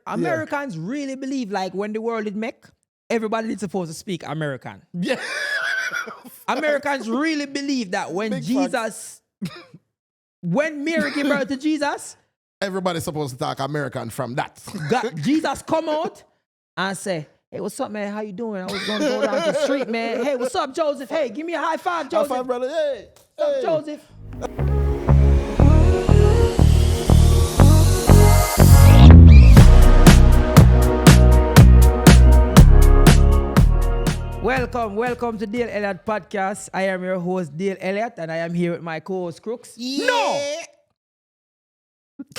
Americans really believe like when the world did make, everybody is supposed to speak American. Yeah. Americans really believe that when Big Jesus, when Mary gave birth to Jesus, Everybody's supposed to talk American from that. Jesus come out and say, hey, what's up, man? How you doing? I was going to go down the street, man. Hey, what's up, Joseph? Hey, give me a high five, Joseph. High five, brother. Hey. What's up, Joseph? Welcome to Dale Elliott Podcast. I am your host, Dale Elliott, and I am here with my co-host, Crooks. Yeah. No!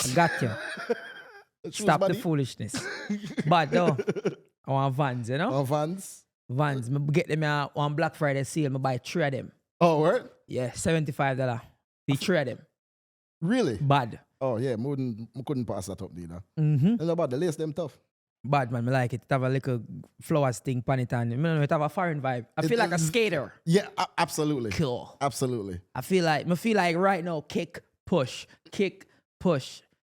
I got you. Stop buddy. the foolishness. But though, I want Vans, you know? Oh, Vans. Vans. I get them on Black Friday sale. I buy 3 of them. Oh, what? Yeah, $75. The 3 of them. Really? Bad. Oh, yeah. I couldn't pass that up, either. Mm-hmm. And about the lace, them tough. Bad, man. I like it. It have a little flowers thing, pan it on. It have a foreign vibe. I feel like a skater. Yeah, absolutely. Cool. Absolutely. I feel like right now, kick, push.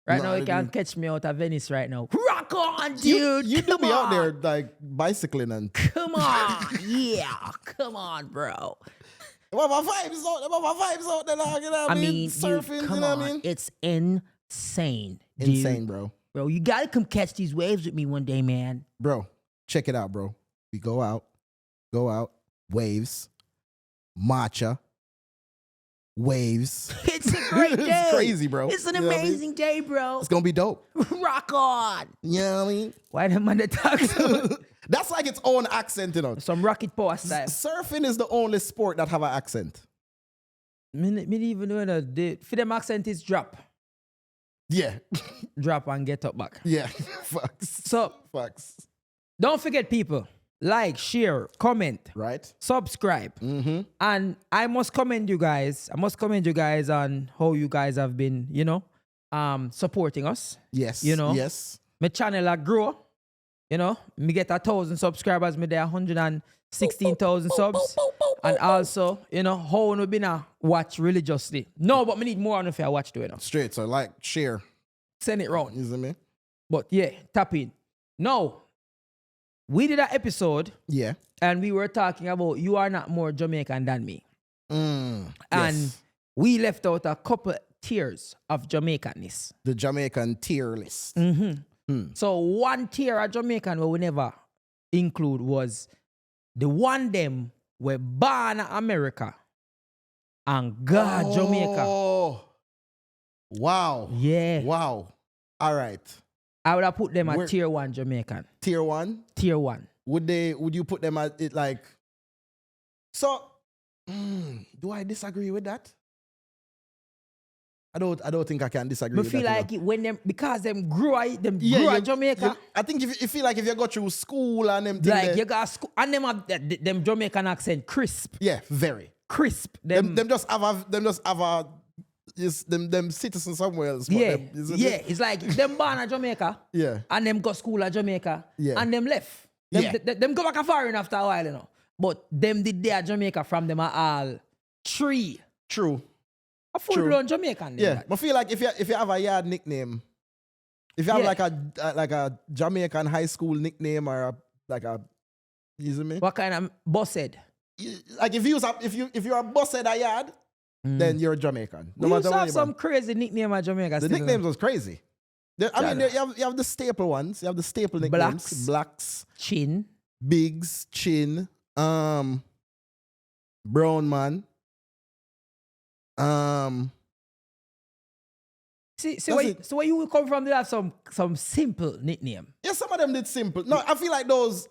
Right No, now, you can't catch me out of Venice right now. Rock on, dude. You do Come be on. out there like bicycling and. Come on. Yeah. Come on, bro. What my vibes out there, like, you know what I mean? Surfing, dude, come you know on. what I mean? It's insane. Dude. Insane, bro. Bro, you gotta come catch these waves with me one day, man. Bro, check it out, bro. We go out, waves, matcha, waves. It's a great day. It's crazy, bro. It's an You know what I mean? amazing day, bro. It's gonna be dope. Rock on. You know what I mean? Why the man that talk so? That's like its own accent, you know. Some rocket power style. Surfing is the only sport that have an accent. Me even know for them accent is drop. Yeah. Drop and get up back. Yeah. Facts. So Facts. don't forget, people, like, share, comment, Right? subscribe. Mm-hmm. And I must commend you guys. On how you guys have been, supporting us. Yes. You know? Yes. My channel a grow. Me get 1,000 subscribers. Me there 116,000 subs. And also, how we been a watch religiously. No, but me need more on if I watch to it. Straight. So like, share. Send it round. You see me? But yeah, tap in. Now, we did an episode Yeah. and we were talking about you are not more Jamaican than me. And Yes. we left out a couple tiers of Jamaicanness. The Jamaican tier list. So one tier of Jamaican we never include was the one them were born in America and God Jamaica. Oh. Wow. Yeah. Wow. All right. I would have put them at Where- tier 1 Jamaican. Tier 1. Tier 1. Would you put them at it like? So, do I disagree with that? I don't think I can disagree. I with feel that, like it when them because them grew in Jamaica. I think if you feel like if you go through school and them thing Like there, you got school and them have them Jamaican accent crisp. yeah, very. Crisp. Them just have a them citizens somewhere else. but Yeah. them, isn't Yeah. it? It's like them born in Jamaica. Yeah. And them got school at Jamaica. Yeah. And them left. Them, Yeah. them go back a foreign after a while, But them did there Jamaica from them are all 3. True. A full-blown Jamaican. Yeah. That. I feel like if you have a yard nickname, if you have like a Jamaican high school nickname or you see me? What kind of boss head? Like if you're a boss at a yard, then you're Jamaican. No We matter used to what have you some want. crazy nickname at Jamaica. The still, nicknames was crazy. You have the staple ones. You have the staple nicknames. Blacks, Chin. Bigs, Chin, Brown Man. So where you come from, they have some simple nickname. Yeah, some of them did simple. No, I feel like those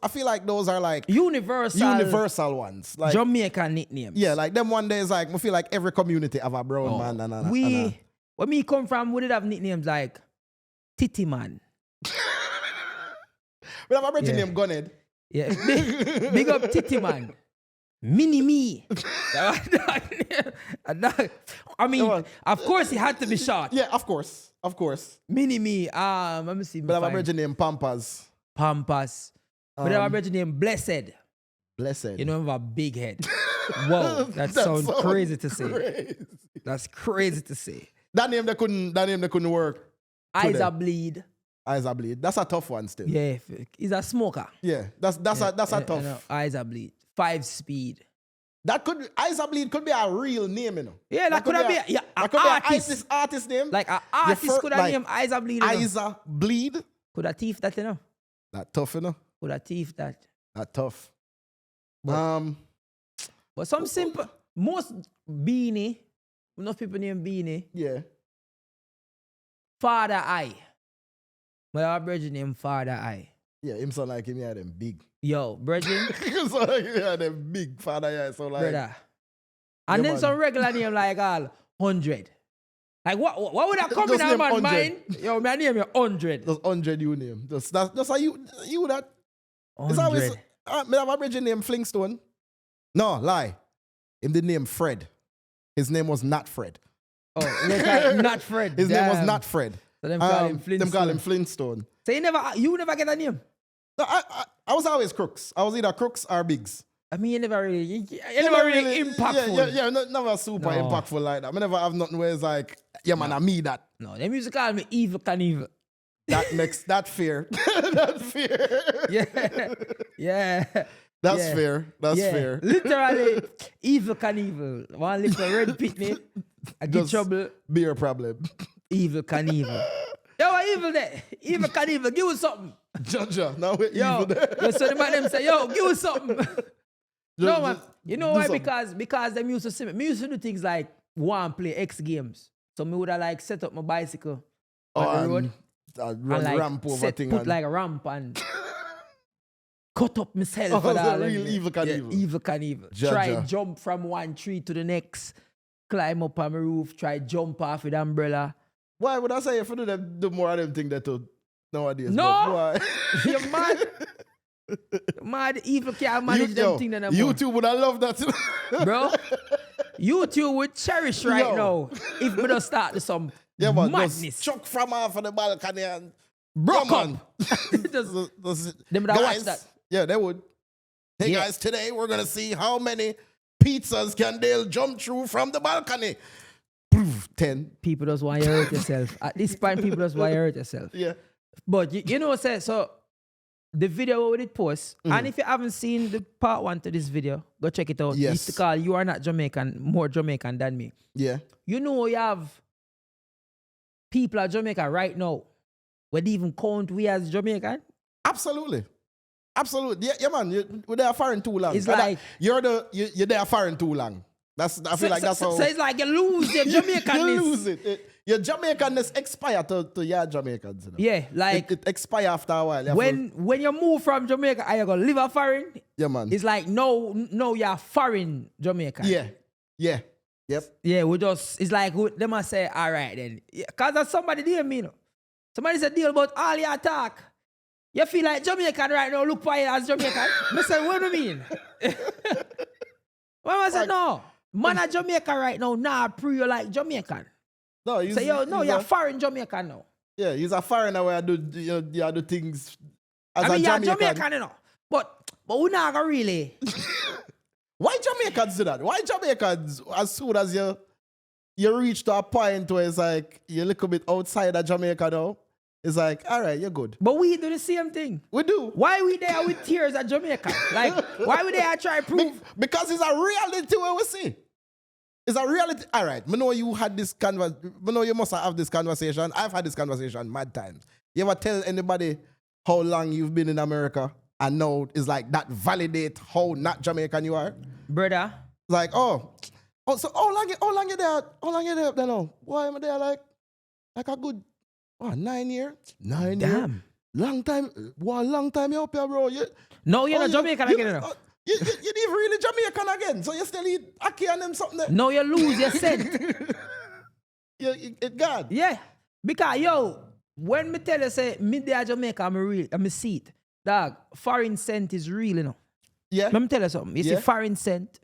are like Universal ones. Like Jamaican nicknames. yeah, like them one day is like I feel like every community have a brown man and where me come from, we did have nicknames like Titty Man. we have a brother Yeah. named Gunhead. Yeah. Big up Titty Man. Mini me. I mean, of course it had to be short. Yeah, of course. Mini me. Let me see. But I have a brother named Pampas. Pampas. But I have a brother named Blessed. Blessed. You know, have a big head. Whoa, that sounds crazy to say. Crazy. That's crazy to say. That name they couldn't work. Eyes today. are bleed. Eyes are bleed. That's a tough one still. Yeah, he's a smoker. Yeah, that's a tough. You know, eyes are bleed. 5 speed. That could Eyes are bleed could be a real name, you know. Yeah, that could be an artist. Artist name. Like an artist could have named Eyes are bleed. Eyes are bleed. Could have thief that, you know. That tough, you know. Could have thief that. That tough. But some simple. Most Beanie. Enough people named Beanie. Yeah. Father Eye. My our brethren named Father Eye. Yeah, him sound like him had them big. Yo, brethren. Him sound like him had them big father, yeah. So like. Brother. And then some regular name like all 100. Like what would that come in a man's mind? Yo, my name is 100. Just 100 you name. Just how you that. 100. It's always me have a brethren named Flingstone. No, lie. Him the name Fred. His name was not Fred. Oh, not Fred. His name was not Fred. So them call him Flintstone. Them call him Flintstone. So you never get a name? No, I was always Crooks. I was either Crooks or Biggs. I mean, you never really impactful. Yeah, never super impactful like that. I never have nothing where it's like, yeah, man, I me that. No, them used to call me Evil Knievel. That makes that fair. That's fair. Yeah. That's fair. That's fair. Literally, Evil Knievel. One little red picnic. I get trouble. Be a problem. Evil Knievel. Yo, what evil there? Evil Knievel, give us something. Judge, now we're evil there. Yo, so the man them say, yo, give us something. No, man. You know why? Because them used to see me. Me used to do things like play X games. So me would have like set up my bicycle on the road. Run like ramp over thing. Put like a ramp and cut up myself. Oh, that's real Evil Knievel. Yeah, Evil Knievel. Try jump from one tree to the next. Climb up on my roof. Try jump off with umbrella. Why would I say if you do more of them things that nowadays? No! Why? You're mad. Mad, evil can't manage them things anymore. YouTube would have loved that. Bro, YouTube would cherish right now if we don't start some madness. Just chuck from off of the balcony and broke up. Them would watch that. Yeah, they would. Hey guys, today we're going to see how many pizzas can Dale jump through from the balcony. 10. People just want you to hurt yourself. At this point, people just want you to hurt yourself. Yeah. But you know what I say? So the video we did post, and if you haven't seen the part 1 to this video, go check it out. Yes. It's called You Are Not Jamaican, More Jamaican Than Me. Yeah. You know you have people at Jamaica right now where they even count we as Jamaican? Absolutely. Absolutely. Yeah, man. We're there foreign too long. It's like you're there foreign too long. I feel like that's how. So it's like you lose your Jamaicanness. You lose it. Your Jamaicanness expire to your Jamaicans. You know? Yeah, like it expire after a while. When you move from Jamaica, are you gonna live a foreign? Yeah, man. It's like no, you're foreign Jamaican. Yeah. Yep. Yeah, it's like they must say, all right then. Because there's somebody there, me know. Somebody said deal about all your talk. You feel like Jamaican right now, look for you as Jamaican. I said, what do you mean? Well, I said, no. Man at Jamaica right now, pre you like Jamaican. No, you're foreign Jamaican now. Yeah, he's a foreigner where you do things as you're Jamaican, you know. But we not gonna really. Why Jamaicans do that? Why Jamaicans, as soon as you reach to a point where it's like you're a little bit outside of Jamaica now, it's like, all right, you're good. But we do the same thing. We do. Why we there with tears at Jamaica? Like, why we there try to prove? Because it's a reality where we see. It's a reality. All right, I know you had this conversation. I know you must have this conversation. I've had this conversation mad times. You ever tell anybody how long you've been in America and now it's like that validate how not Jamaican you are? Brother. Like, so how long you there? How long you there now? Why am I there like a good 9 years? 9 years? Damn. Long time. What long time you up here, bro? No, you're not Jamaican again. You didn't really Jamaican again, so you still eat ackee and them something there. No, you lose your scent. It gone. Yeah. Because, when me tell you, say, me there Jamaica, I'm a see it. Dog, foreign scent is real, you know. Yeah. Let me tell you something. You see foreign scent,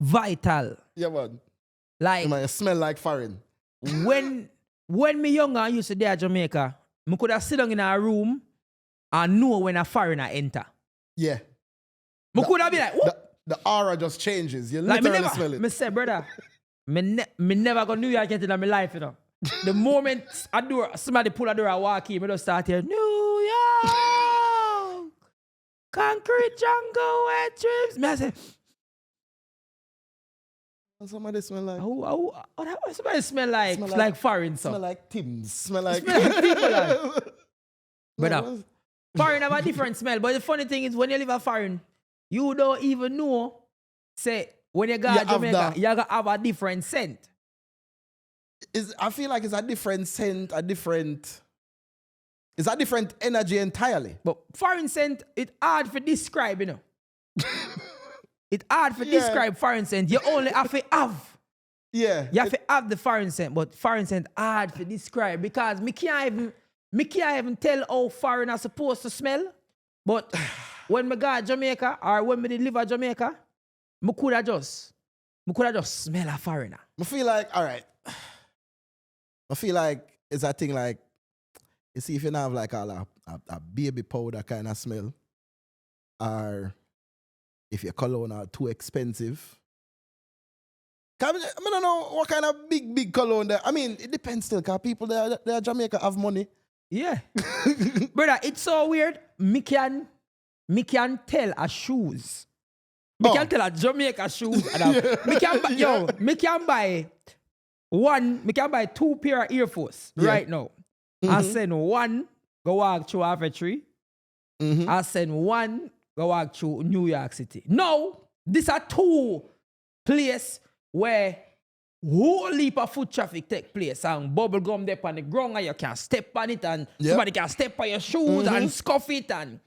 vital. Yeah, man. Like, you smell like foreign. When me younger and used to there Jamaica, me could have sit down in a room and know when a foreigner enter. Yeah. Me could have been like, what? The aura just changes. You literally smell it. Me say, brother, me never go New York yet in my life, you know. The moment somebody pull a door and walk in, I just start here, New York, concrete jungle, wet trips. Me I say, somebody smell like. Somebody smell like foreign stuff. Smell like Tim's. Smell like people. But foreign have a different smell. But the funny thing is, when you live a foreign, you don't even know. Say when you go to Jamaica, you gotta have a different scent. I feel like it's a different scent, it's a different energy entirely. But foreign scent, it's hard to describe, you know. It's hard to describe foreign scent. You only have to have. Yeah. You have to have the foreign scent, but foreign scent hard to describe because me can't even tell how foreign are supposed to smell. But when me go to Jamaica or when me live in Jamaica, me could have just smell a foreigner. I feel like, all right. I feel like it's a thing like, you see, if you don't have like a baby powder kind of smell, or if your cologne are too expensive. I don't know what kind of big cologne there. I mean, it depends still, because people there in Jamaica have money. Yeah. Brother, it's so weird. Me can tell a shoes. Me can tell a Jamaica shoes. Me can buy 2 pair of Air Force right now. I send one go walk through half a tree. I send one go walk through New York City. No, these are 2 places where whole heap of foot traffic take place and bubble gum there on the ground and you can step on it and somebody can step on your shoes and scuff it and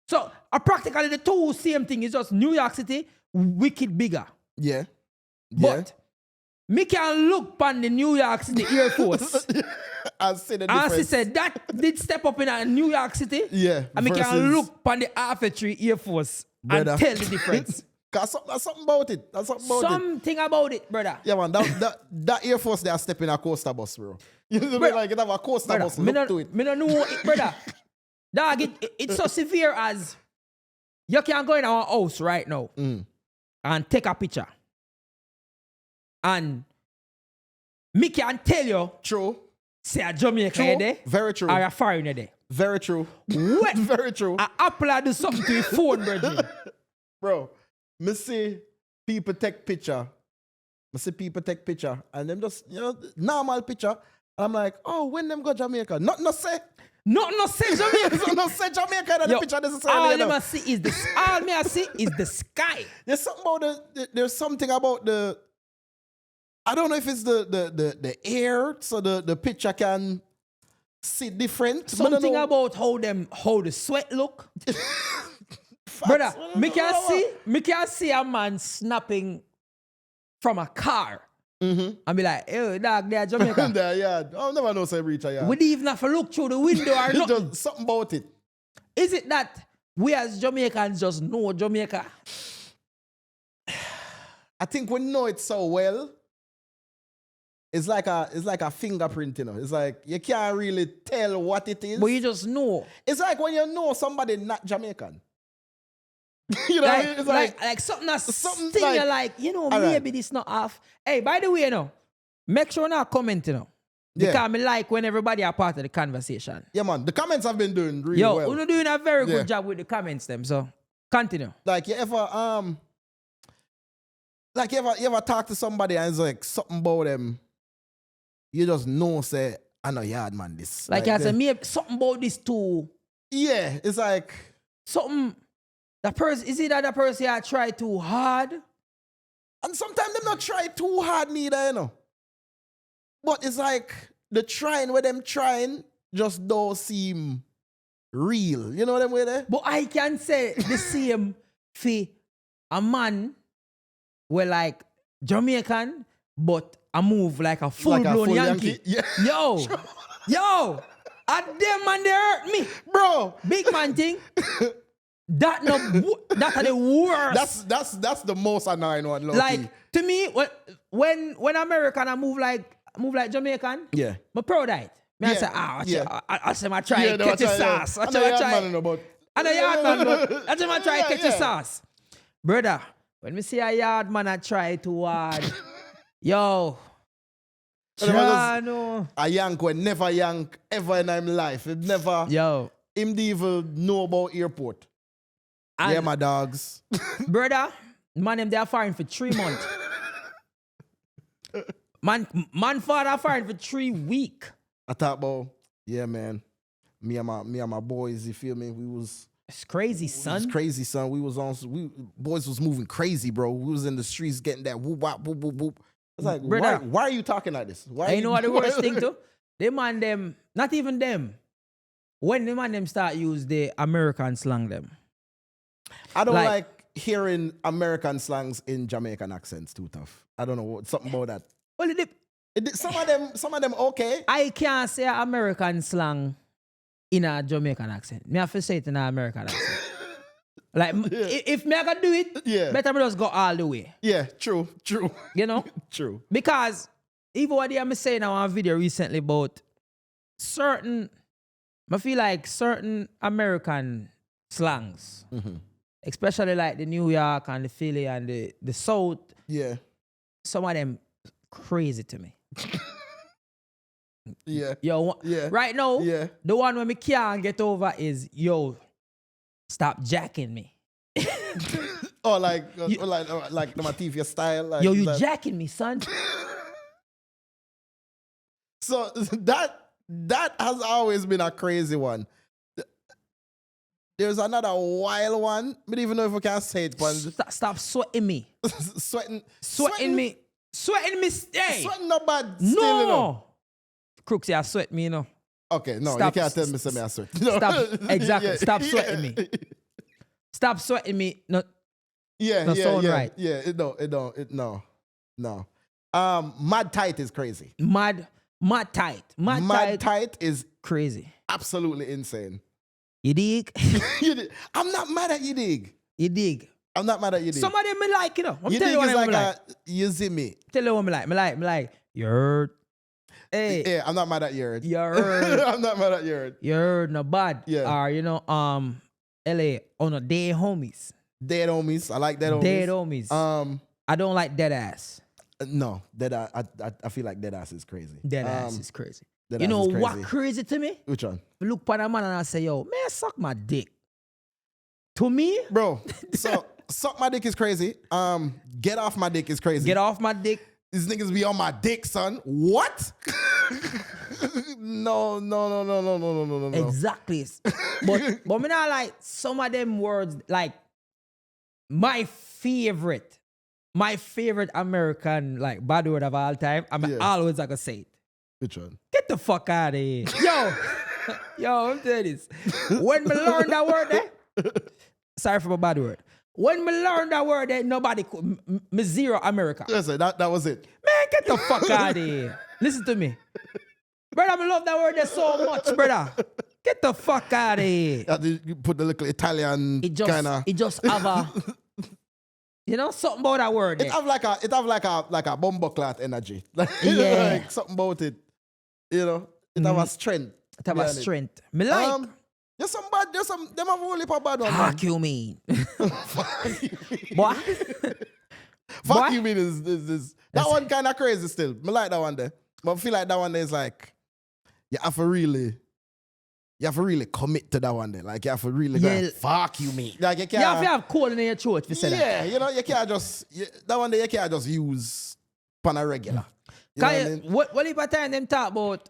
so practically the 2 same thing is just New York City wicked bigger. Yeah. But me can look on the New York City Air Force and see the difference. And she said that did step up in a New York City. Yeah. And me can look on the Arfetry Air Force and tell the difference. That's something about it. Something about it, brother. Yeah, man. That Air Force, they are stepping a coaster bus, bro. You know, like it have a coaster bus. Look to it. Me don't know it, brother. Dog, it's so severe as you can go in our house right now and take a picture. And me can tell you. True. Say a Jamaican there. Very true. Or a foreigner there. Very true. What? Very true. I upload something to your phone, bro. Bro, me see people take picture. And them just, normal picture. And I'm like, oh, when them go Jamaica? Not say Jamaica. Not say Jamaica in the picture necessarily. All I see is the sky. There's something about the I don't know if it's the air, so the picture can see different. Something about how the sweat look. Brother, me can see a man snapping from a car. And be like, hey, dog, they're Jamaican. I'll never know say reach a yard. We didn't even have to look through the window or nothing. Just something about it. Is it that we as Jamaicans just know Jamaica? I think we know it so well. It's like a fingerprint, you know. It's like you can't really tell what it is. But you just know. It's like when you know somebody not Jamaican. You know, like, it's like something that's something like, maybe this not off. Hey, by the way, make sure not comment, Because I like when everybody are part of the conversation. Yeah, man. The comments have been doing really well. You're doing a very good job with the comments, them. So continue. Like you ever talk to somebody and it's like something about them. You just know, say, I know yard man this. Like I said, maybe something about this too. Yeah, it's like something. Is it that the person I try too hard? And sometimes them not try too hard neither, But it's like the trying where them trying just don't seem real. You know what I'm way there? But I can say the same for a man where like Jamaican, but I move like a full-blown Yankee. Yeah. Yo, and them man they hurt me. Bro. Big man thing. That's the worst. That's the most annoying one. Like to me, when American I move like Jamaican, I'm proud of it. I say, I say I try catch a sauce. I know yard man, but I say I try catch a sauce. Brother, when me see a yard man I try too hard, yo, No. A yank when never yank ever in him life. It never. Yo. Him didn't even know about airport. And yeah, my dogs. brother, man, them they are foreign for 3 months. man, father foreign for 3 weeks. I thought about, yeah, man. Me and my boys, you feel me? We was. It's crazy, son. It's crazy, son. Boys was moving crazy, bro. We was in the streets getting that whoop, wop, whoop, whoop, whoop. I was like, why are you talking like this? Why? You know what the worst thing too? Them, not even them. When them start use the American slang them. I don't like hearing American slangs in Jamaican accents too tough. I don't know something about that. Well, some of them okay. I can't say American slang in a Jamaican accent. Me have to say it in an American accent. Like, if me I can do it, better me just go all the way. Yeah, true. You know? True. Because even what I'm saying on a video recently about I feel like certain American slangs, especially like the New York and the Philly and the South, some of them crazy to me. Right now, the one where me can't get over is, yo, stop jacking me. Oh, like the Matifia style. Like, yo, you jacking me, son. So that has always been a crazy one. There's another wild one. I don't even know if I can say it. But stop sweating me. Sweating me. Sweating me. Hey. Sweating not bad. No. Still, you know. Crooks, you sweat me, you know. Okay, no, you can't tell me something I sweat. No. Stop. Exactly. Stop sweating me. Stop sweating me. No. Right. Yeah. No. Mad tight is crazy. Mad tight. Mad tight is crazy. Absolutely insane. You dig? I'm not mad at you, dig. You dig? I'm not mad at you, dig. Some of them me like, you know. I'm you telling you what I'm like. You see me. Tell you what me like. You heard? Hey. Yeah, I'm not mad at you. You heard? I'm not mad at you. You heard? No bad. Yeah. Or, you know, Elliott on a dead homies. Dead homies. I like dead homies. Dead homies. I don't like dead ass. No, dead ass. I feel like dead ass is crazy. Dead ass is crazy. You know what crazy to me? Which one? I look at a man and I say, yo, man, suck my dick. To me? Bro, so suck my dick is crazy. Get off my dick is crazy. Get off my dick. These niggas be on my dick, son. What? No. Exactly. but me not like some of them words, like my favorite American like bad word of all time. Always I gonna say it. Which one? Get the fuck out of here. Yo, I'm telling you this. When me learn that word there, sorry for my bad word. When me learn that word there, nobody could, me zero America. Listen, that was it. Man, get the fuck out of here. Listen to me. Brother, I love that word there so much, brother. Get the fuck out of here. You put the little Italian kind of. It just have a, you know, something about that word there. It have like a bumbleclot energy. Yeah. Like something about it. You know, it have a strength. It have a strength. Me like. There's some bad, them have only for bad one. Fuck you mean. What? Fuck you mean is that one kind of crazy still. I like that one there. But I feel like that one there is like, you have to really commit to that one there. Like you have to really go, fuck you mean. Like you can't. You have to have cold in your throat if you say that. Yeah, you know, you can't just, that one there you can't just use pan a regular. You know what I mean? What if time them talk about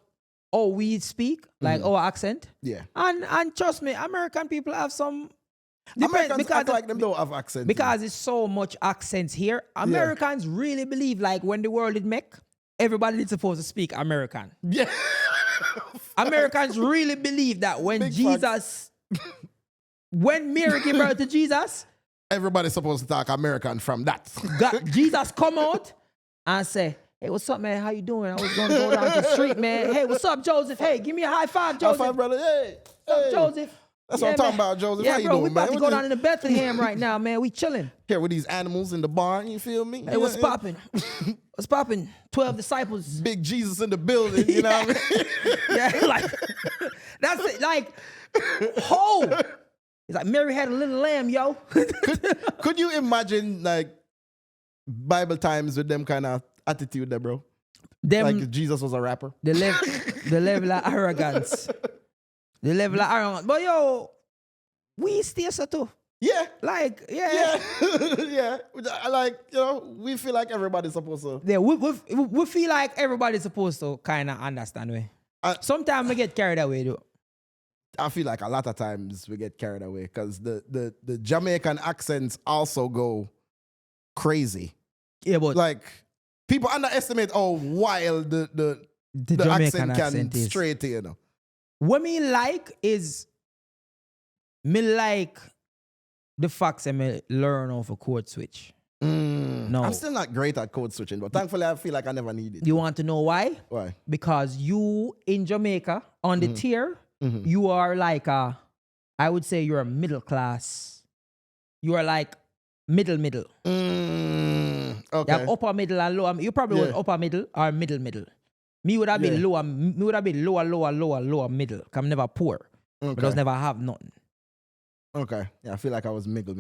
how we speak, like our accent? Yeah. And trust me, American people have some. Americans act like them don't have accents. Because it's so much accents here. Americans really believe like when the world is make, everybody is supposed to speak American. Yeah. Americans really believe that when when Mary gave birth to Jesus, everybody's supposed to talk American from that. Jesus come out and say, hey, what's up, man? How you doing? I was going to go down the street, man. Hey, what's up, Joseph? Hey, give me a high five, Joseph. High five, brother. Hey. What's up, Joseph? That's what I'm talking about, Joseph. How you doing, we about man? to go down into Bethlehem right now, man. We chilling. Here with these animals in the barn, you feel me? Hey, what's popping? What's popping? 12 disciples. Big Jesus in the building, you know what I mean? Yeah, like, that's it. Like, ho! It's like Mary had a little lamb, yo. Could you imagine, like, Bible times with them kind of attitude there, bro? Them, Like Jesus was a rapper. the level of arrogance. The level of arrogance. But yo, we stay so too. Yeah. Like, Yeah. Yeah. Like, you know, we feel like everybody's supposed to. Yeah, we feel like everybody's supposed to kind of understand we. Sometimes we get carried away though. I feel like a lot of times we get carried away because the Jamaican accents also go crazy. Yeah, but Like, people underestimate how wild the Jamaican accent can is. straight, you know. What me like is me like the facts and me learn off a code switch. No. I'm still not great at code switching, but thankfully I feel like I never need it. You want to know why? Why? Because you in Jamaica on the tier, you are like I would say you're a middle class. You are like middle. Okay. You have upper middle and lower. You probably was upper middle or middle. Me would have been lower. Me would have been lower middle. 'Cause I'm never poor. Okay. But I was never have nothing. Okay. Yeah, I feel like I was middle.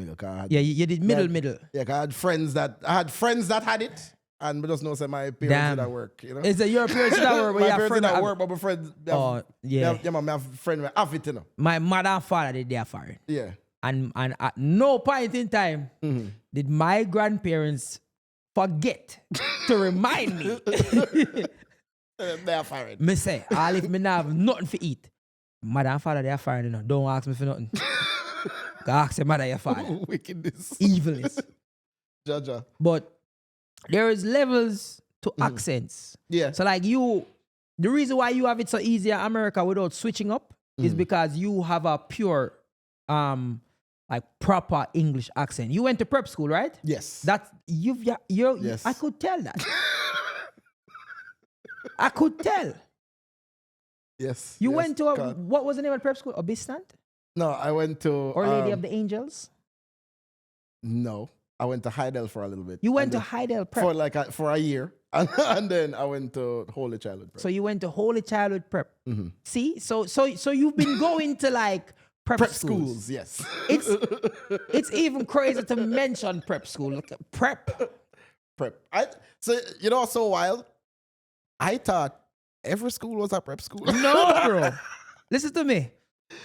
Yeah, you did middle. Yeah, 'cause I had friends that had it, and we just know say my parents did at work. You know, Is it your parents that work? my parents did at work, but my friends. Yeah. Yeah, man, I have friends that have it, you know. My mother and father did their for it. Yeah. And at no point in time did my grandparents forget to remind me. They are fired. Me say, all if me not have nothing to eat, mother and father they are fired, you know. Don't ask me for nothing. Go ask your mother your father. Wickedness. Evilness. Jaja. But there is levels to accents. Yeah. So like you, the reason why you have it so easy in America without switching up is because you have a pure like proper English accent. You went to prep school, right? Yes. That Yes. I could tell that. I could tell. Yes. You yes, went to God. what was the name of prep school? Obistant? No, I went to Or Lady of the Angels? No, I went to Heidel for a little bit. You went to And Heidel Prep. for like for a year, and then I went to Holy Childhood Prep. So you went to Holy Childhood Prep. See? So you've been going to like prep schools, yes. It's even crazy to mention prep school. Look at prep. So you know what's so wild? I thought every school was a prep school. No, bro. Listen to me.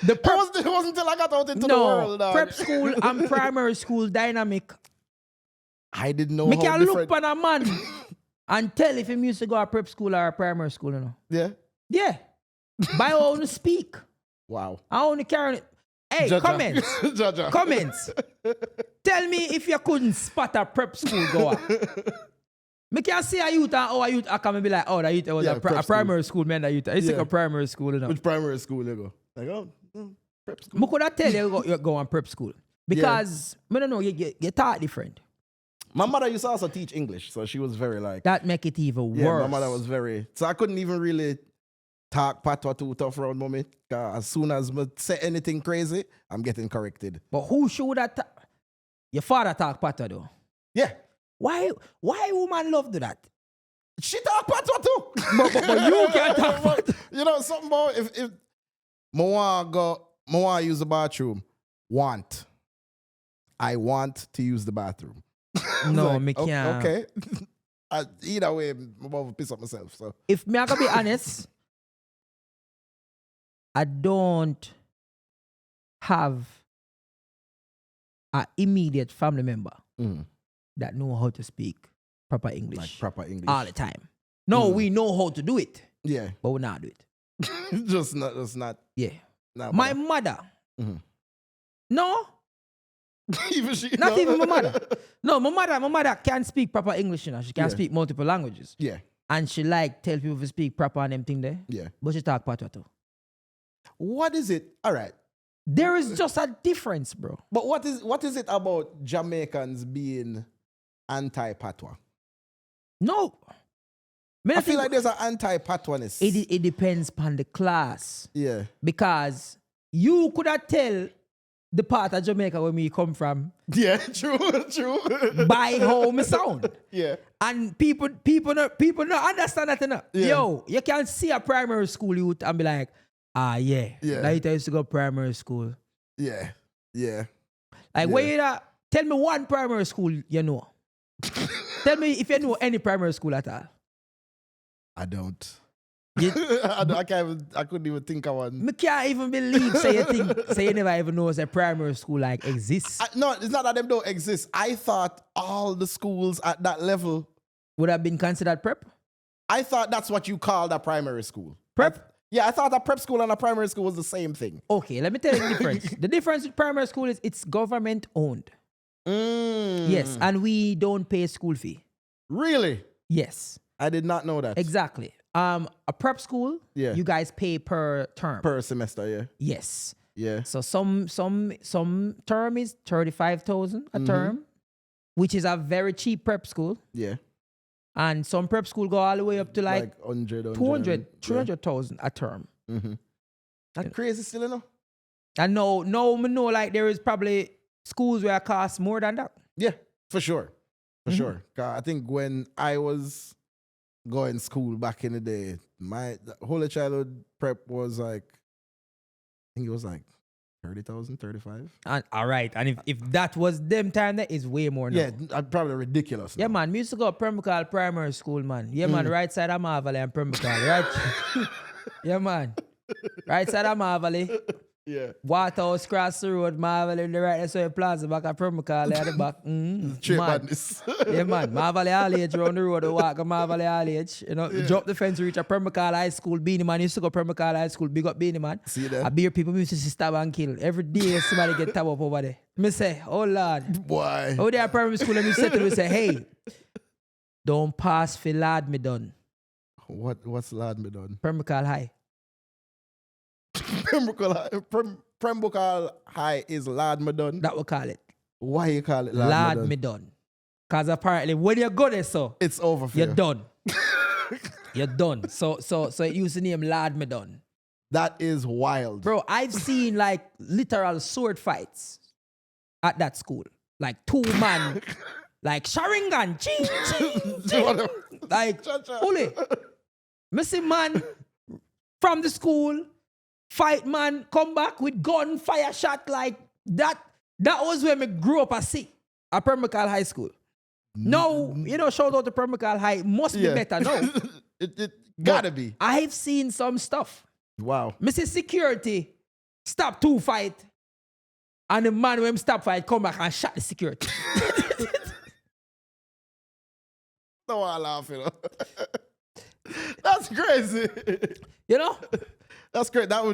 The prep, it wasn't until I got out into the world. Dog. Prep school and primary school dynamic. I didn't know Me how can different. look on a man and tell if him used to go to prep school or a primary school, you know. Yeah. Yeah. By how to speak. Wow. I only carry it. Hey, Jaja. comments. Jaja. Comments. Tell me if you couldn't spot a prep school goer. Me can see a youth and a youth I come and be like, oh, that youth was a primary school man, that youth. It's like a primary school, you know. Which primary school you go? Like, prep school. Me could have tell you go on prep school. Because, I don't know, you taught different. My mother used to also teach English, so she was very like... That make it even Yeah, worse. my mother was very... So I couldn't even really talk patois too tough around mommy. As soon as I say anything crazy, I'm getting corrected. But who should that? Your father talk patois though. Yeah. Why woman love do that? She talk patois too. but you can't talk patois. You know something about if I want to use the bathroom. I want to use the bathroom. No, like, me can't. Okay. Either way, I'm about to piss up myself. So If me I gotta be honest, I don't have an immediate family member that know how to speak proper English. like proper English. All the time. No, we know how to do it, Yeah. but we not do it. just not. Yeah. Nah, My but- mother. Mhm. No, even she. not even my mother. No, my mother can speak proper English, you know. She can Yeah. speak multiple languages. Yeah. And she like tell people to speak proper and them thing there. Yeah. But she talk patois too. What is it? All right. There is just a difference, bro. But what is it about Jamaicans being anti-patois? No. I feel like there's an anti-patoisness. It depends upon the class. Yeah. Because you could have tell the part of Jamaica where me come from Yeah, true. by how me sound. Yeah. And people not understand that, you know. Yeah. Yo, you can see a primary school youth and be like, yeah. Yeah. Like I used to go primary school. Yeah. Yeah. Like Yeah. where you at? Tell me one primary school you know. Tell me if you know any primary school at all. I don't. You, I couldn't even think of one. me can't even believe say you never even know a primary school like exists. No, it's not that them don't exist. I thought all the schools at that level Would have been considered prep? I thought that's what you called a primary school. Prep? I thought a prep school and a primary school was the same thing. Okay, let me tell you the difference. The difference with primary school is it's government owned. Yes, and we don't pay school fee. Really? Yes. I did not know that. Exactly. A prep school, Yeah. you guys pay per term. Per semester, yeah. Yes. Yeah. So some term is 35,000 a term, which is a very cheap prep school. Yeah. And some prep school go all the way up to like 100, 200, 300,000 a term. That's crazy still, you know? And no, me know like there is probably schools where it costs more than that. Yeah, for sure. For sure. 'Cause I think when I was going to school back in the day, my whole childhood prep was like, I think it was like 30,000, 35. And all right, and if that was them time, that is way more now. Yeah, probably ridiculous. Yeah, now. man. We used to go to Pembroke Primary School, man. Yeah, man. Right side of Marvally and Pembroke, right? Yeah, man. Right side of Marvally. Yeah. Waterhouse cross the road, Marvally in the right. That's where the plaza back at Pembroke at the back. Straight Man. madness. Yeah, man. Marvally Elliott round the road, walk on Marvally Elliott. You know, drop the fence, reach a Pembroke High School. Beanie Man used to go Pembroke High School. Big up Beanie Man. See that? I beer people used to stab and kill. Every day somebody get tabbed up over there. Me say, oh Lord. Why? Oh, there at primary school, and me say to me, say, hey, don't pass for lad me done. What's lad me done? Pembroke High. Pembroke High is lad me done. That we call it. Why you call it Lad me me done. Because apparently when you go there, so It's over for you're you. done. You're done. So it used to name Lad me done. That is wild. Bro, I've seen like literal sword fights at that school. Like 2 man, like Sharingan, ching, ching, ching. Like, Uli, missing man from the school, fight man, come back with gun, fire shot like that. That was where me grew up at Pembroke High School. No, you know, shout out to Pembroke High. Must be better, no. It gotta But be. I've seen some stuff. Wow. Mr. Security stop 2 fight, and the man when him stop fight come back and shot the security. No one laugh, you know. That's crazy. You know? That's great. That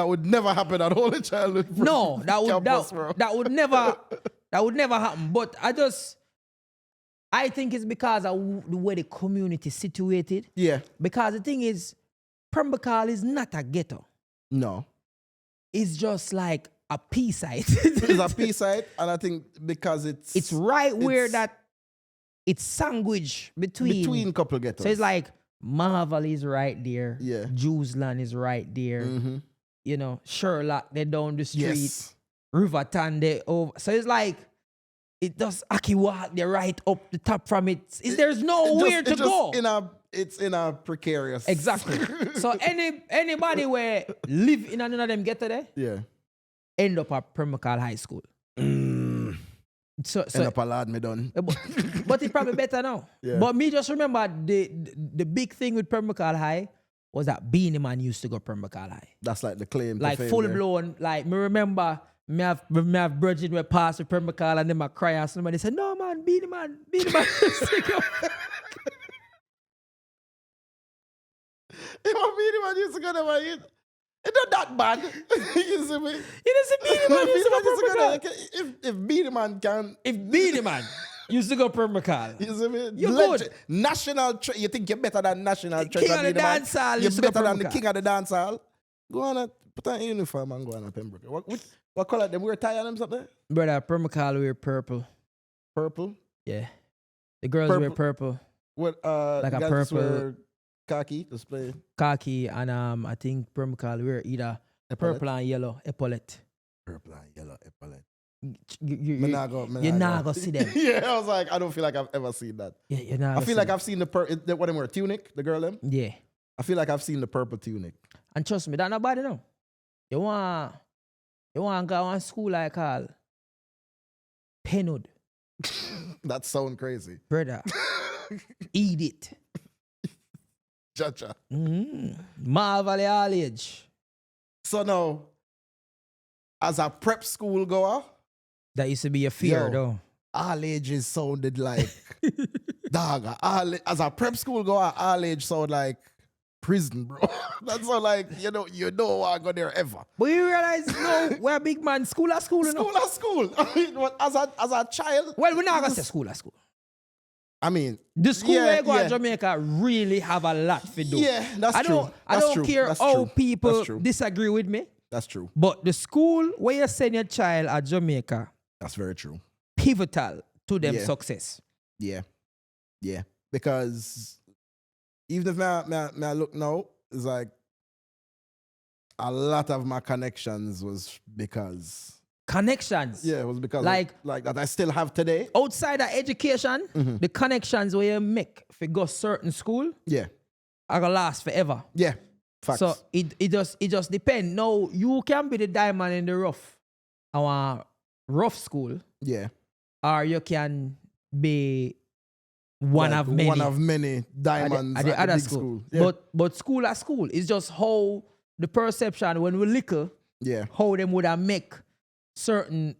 would never happen at all in childhood. No, that would never happen. But I think it's because of the way the community is situated. Yeah. Because the thing is, Pembroke is not a ghetto. No. It's just like a peace site. It's a peace site, and I think because it's right where that it's sandwiched between couple ghettos. So it's like Marvel is right there. Yeah. Jewsland is right there. You know, Sherlock, they down the street. Yes. Riverton, they over. So it's like, it does Aki walk there right up the top from it. There's nowhere to go. It's in a precarious. Exactly. So anybody where live in another them ghetto there, Yeah. end up at Pembroke High School. So End up a lad me done. but it's probably better now. Yeah. But me just remember the big thing with Pembroke High was that Beanie Man used to go Pembroke High. That's like the claim. Like to fame full there. blown. Like me remember me have brethren were pass with Pembroke and then I cry and somebody said, no man, Beanie Man. If a Beanie Man used to go there, it's not that bad. You see me? You see Beanie Man used to go Pembroke. If Beanie Man can. If Beanie Man used to go Pembroke. You see me? You're good. National you think you're better than national treasure? King of the dancehall You're used to go better than the Pembroke. king of the dancehall. Go on and put on a uniform and go on a Pembroke. What color them? Wear tie on them something? Brother, Pembroke wear purple. Purple. Yeah. The girls wear purple. What Like the a guys just purple- wear khaki display. Khaki and I think Pembroke wear either purple and yellow epaulette. Purple and yellow epaulet. You Me nah go see them. Yeah, I was like, I don't feel like I've ever seen that. Yeah, you're not I feel like I've seen what them wear, tunic, the girl them. Yeah. I feel like I've seen the purple tunic. And trust me, that nobody know. You want to go on school like all Penwood, That sound crazy. brother. Eat it. Jaja. Marvel all age. So now, as a prep school goer, That used to be a fear, Yo. though. all ages sounded like dog. As a prep school goer, all age sound like prison, bro. That's all like, you don't want to go there ever. But you realize, no, we're big man, school or school, you know? School or school. I mean, what, as a child, Well, we're not going to say school or school. I mean, The school yeah, where you go yeah. in Jamaica really have a lot to do. yeah, that's true. I don't care That's how true. people That's true. disagree with me, That's true. but the school where you send your child at Jamaica, That's very true. pivotal to them Yeah. success. Yeah. Yeah. Because even if I look now, it's like a lot of my connections was because Connections. it was because Like- like that I still have today. Outside of education, the connections where you make if you go certain school Yeah. are gonna last forever. Yeah. Facts. So it just depends. No, you can be the diamond in the rough, our rough school, yeah. or you can be one Like of many. One of many diamonds at the other big school. Yeah. But school are school. It's just how the perception when we little, yeah. how them would have make certain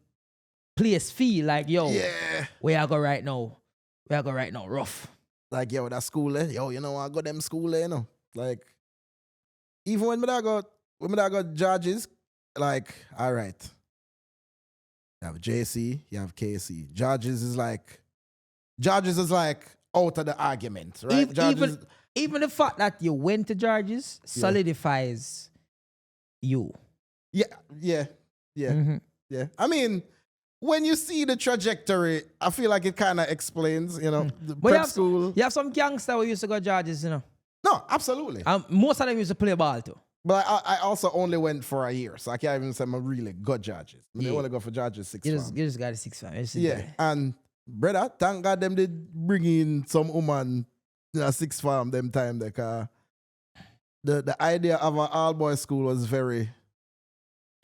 place feel like, yo, Yeah. where I go right now. Where I go right now, rough. Like, yo, that school, yo, you know, I got them school, you know. Like, even when I got judges, like, all right. You have JC, you have KC. Judges is like out of the argument, right? Even the fact that you went to George's solidifies you. yeah. Mhm. Yeah. I mean, when you see the trajectory, I feel like it kind of explains, you know, the But prep school. you have some gangster who used to go to George's, you know. No, absolutely. Most of them used to play ball too. But I also only went for a year, so I can't even say I'm really good judges. I mean, Yeah. They only go for judges 6 You months. just got a 6 fam. Yeah, and brother, thank God them did bring in some woman in a 6 farm them time. The idea of an all boys school was very,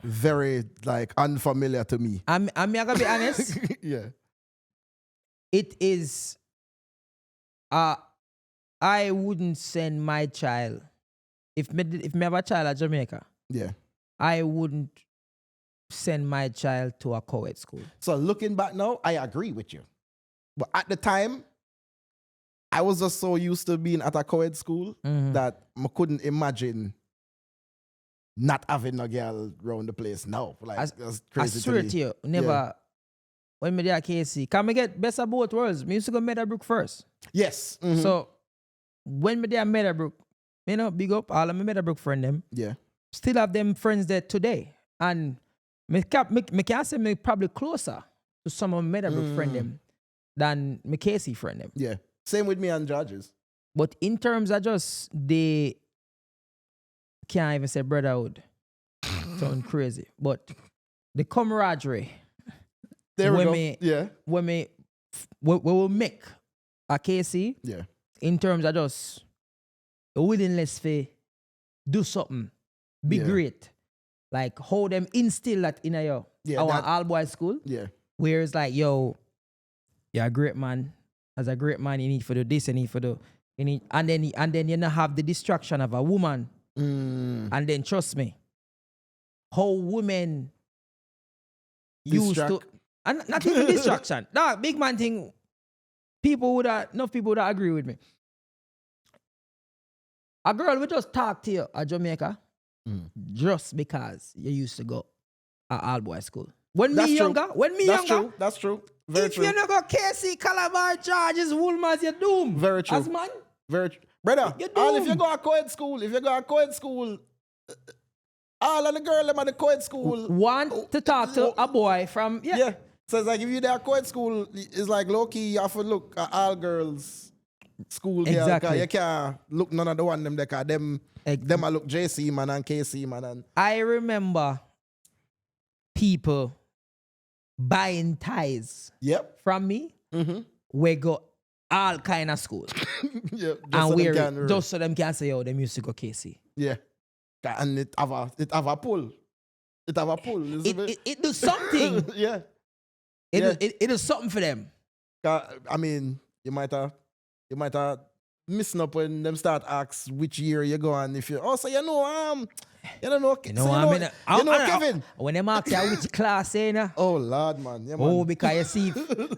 very like unfamiliar to me. I'm gonna be honest. Yeah, It is. I wouldn't send my child if me have a child at Jamaica. yeah. I wouldn't send my child to a co-ed school. So looking back now, I agree with you. But at the time, I was just so used to being at a co-ed school that I couldn't imagine not having a girl around the place now. Like, that's I crazy swear me. to you, never. When me there at KC, can me get best of both worlds? Me used to go Meadowbrook first. Yes. Mhm. So when me there at Meadowbrook, you know, big up all of my Meadowbrook friend them. yeah. Still have them friends there today. And me can say me probably closer to some of my Meadowbrook friend them than my KC friend them. Yeah. Same with me and judges. But in terms of just the, can't even say brotherhood. Sound crazy. But the camaraderie. There we When go. me- Yeah. When we will make a KC Yeah. in terms of just a willingness to do something, be Yeah. great. Like how them instill that in our that- all boys school, Yeah. where it's like, yo, you're a great man. As a great man, you need to do this, you need to do, and then you not have the distraction of a woman. And then trust me, how women used to, Distract. and not even distraction. That big man thing, enough people would agree with me. A girl will just talk to you at Jamaica just because you used to go at all boys school. When That's me true. younger, That's true. That's true. Very if true. you not go KC, Calabar, Charges, Woolmans, you're doomed. Very true. As man, Very true. Brother, You're all if you doomed. go to co-ed school, all of the girls them at the co-ed school. want to talk to a boy from, Yeah. So it's like if you're there at co-ed school, it's like low-key, you have to look at all girls school girl. Exactly. 'Cause you can't look none of the one them there, 'cause them Ex- I look JC man and KC man and I remember people buying ties yep. from me. We go all kind of schools. Yeah. Just And so them wear can- it just so them can say, yo, them used to go KC. Yeah. And it have a pull. It have a pull. It does something. Yeah. It, Yeah. it does something for them. 'Cause, I mean, you might have missing up when them start ask which year you go and if you so you know Kevin. When them ask you which class, na. Oh Lord, man. Yeah, man. Oh, because you see,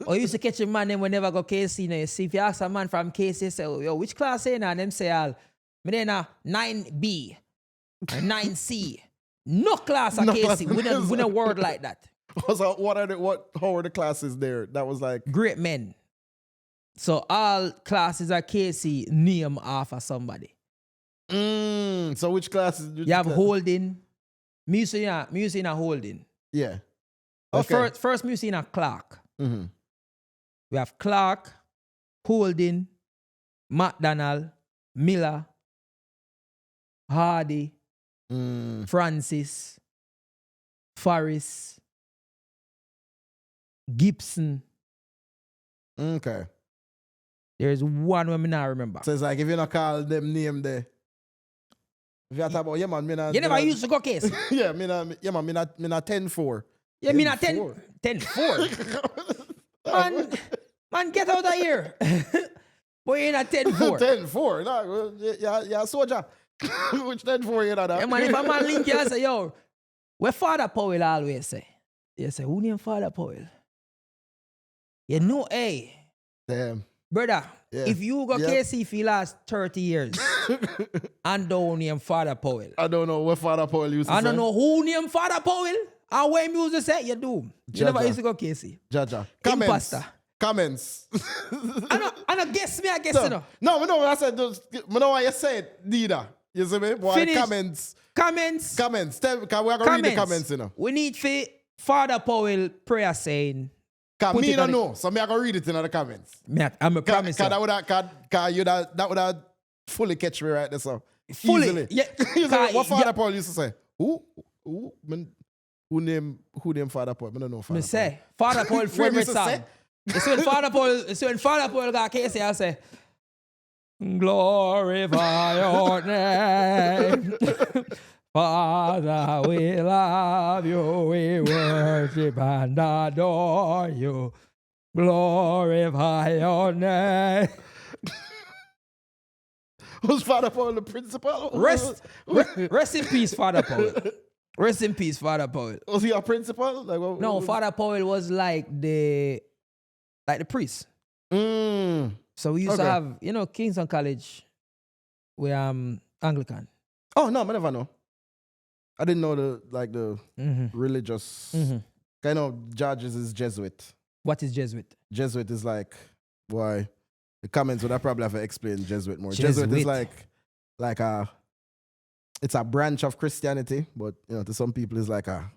you used to catch a man them when never go KC. You see, if you ask a man from KC, say, yo, which class na? And them say, me then 9B, 9C. No class at KC. We don't word like that. So how are the classes there? That was like great men. So all classes at KC name after somebody. So which classes? You have holding. Music in a holding. Yeah. Okay. First music in a Clark. Mm-hmm. We have Clark, Holding, McDonald, Miller, Hardy, Francis, Forrest, Gibson. Okay. There's one where I not remember. So it's like if you not call them name there. If you talk about you never used to go case. Yeah, me not 10-4. Yeah, me not 10-4. Man, get out of here. Boy, you're not 10-4. 10-4. No, you're a soldier. Which 10-4 you not? Yeah, man, if a man link you and say, yo, where Father Powell always say? You say, who named Father Powell? You know, hey. Damn. Brother, if you go KC for the last 30 years and don't name Father Powell. I don't know what Father Powell used to say. I don't know who named Father Powell and where music say, you do. You never used to go KC. Jaja. Comments. I don't guess me, I guess you know. No, I said, I know what you said, neither. You see me? Finish. Comments. Tell, because we're going to read the comments, you know. We need for Father Powell prayer saying, because me don't know, so me I go read it in the comments. I'm a promise. Because that would have fully catch me right there, so. Fully? Easily. Yeah. What Father Paul used to say? Who named Father Paul? I don't know Father Paul. Say, Father Paul favorite song. It's when Father Paul got KC, I say, glorify your name. Father, we love you, we worship and adore you. Glorify your name. Who's Father Paul, the principal? Rest in peace, Father Paul. Rest in peace, Father Paul. Was he a principal? No, Father Paul was like the priest. So we used to have, Kingston College, we're Anglican. Oh, no, I never know. I didn't know the religious kind of judges is Jesuit. What is Jesuit? Jesuit is like why the comments would I probably have to explain Jesuit more. Jesuit is like it's a branch of Christianity, but to some people it's like a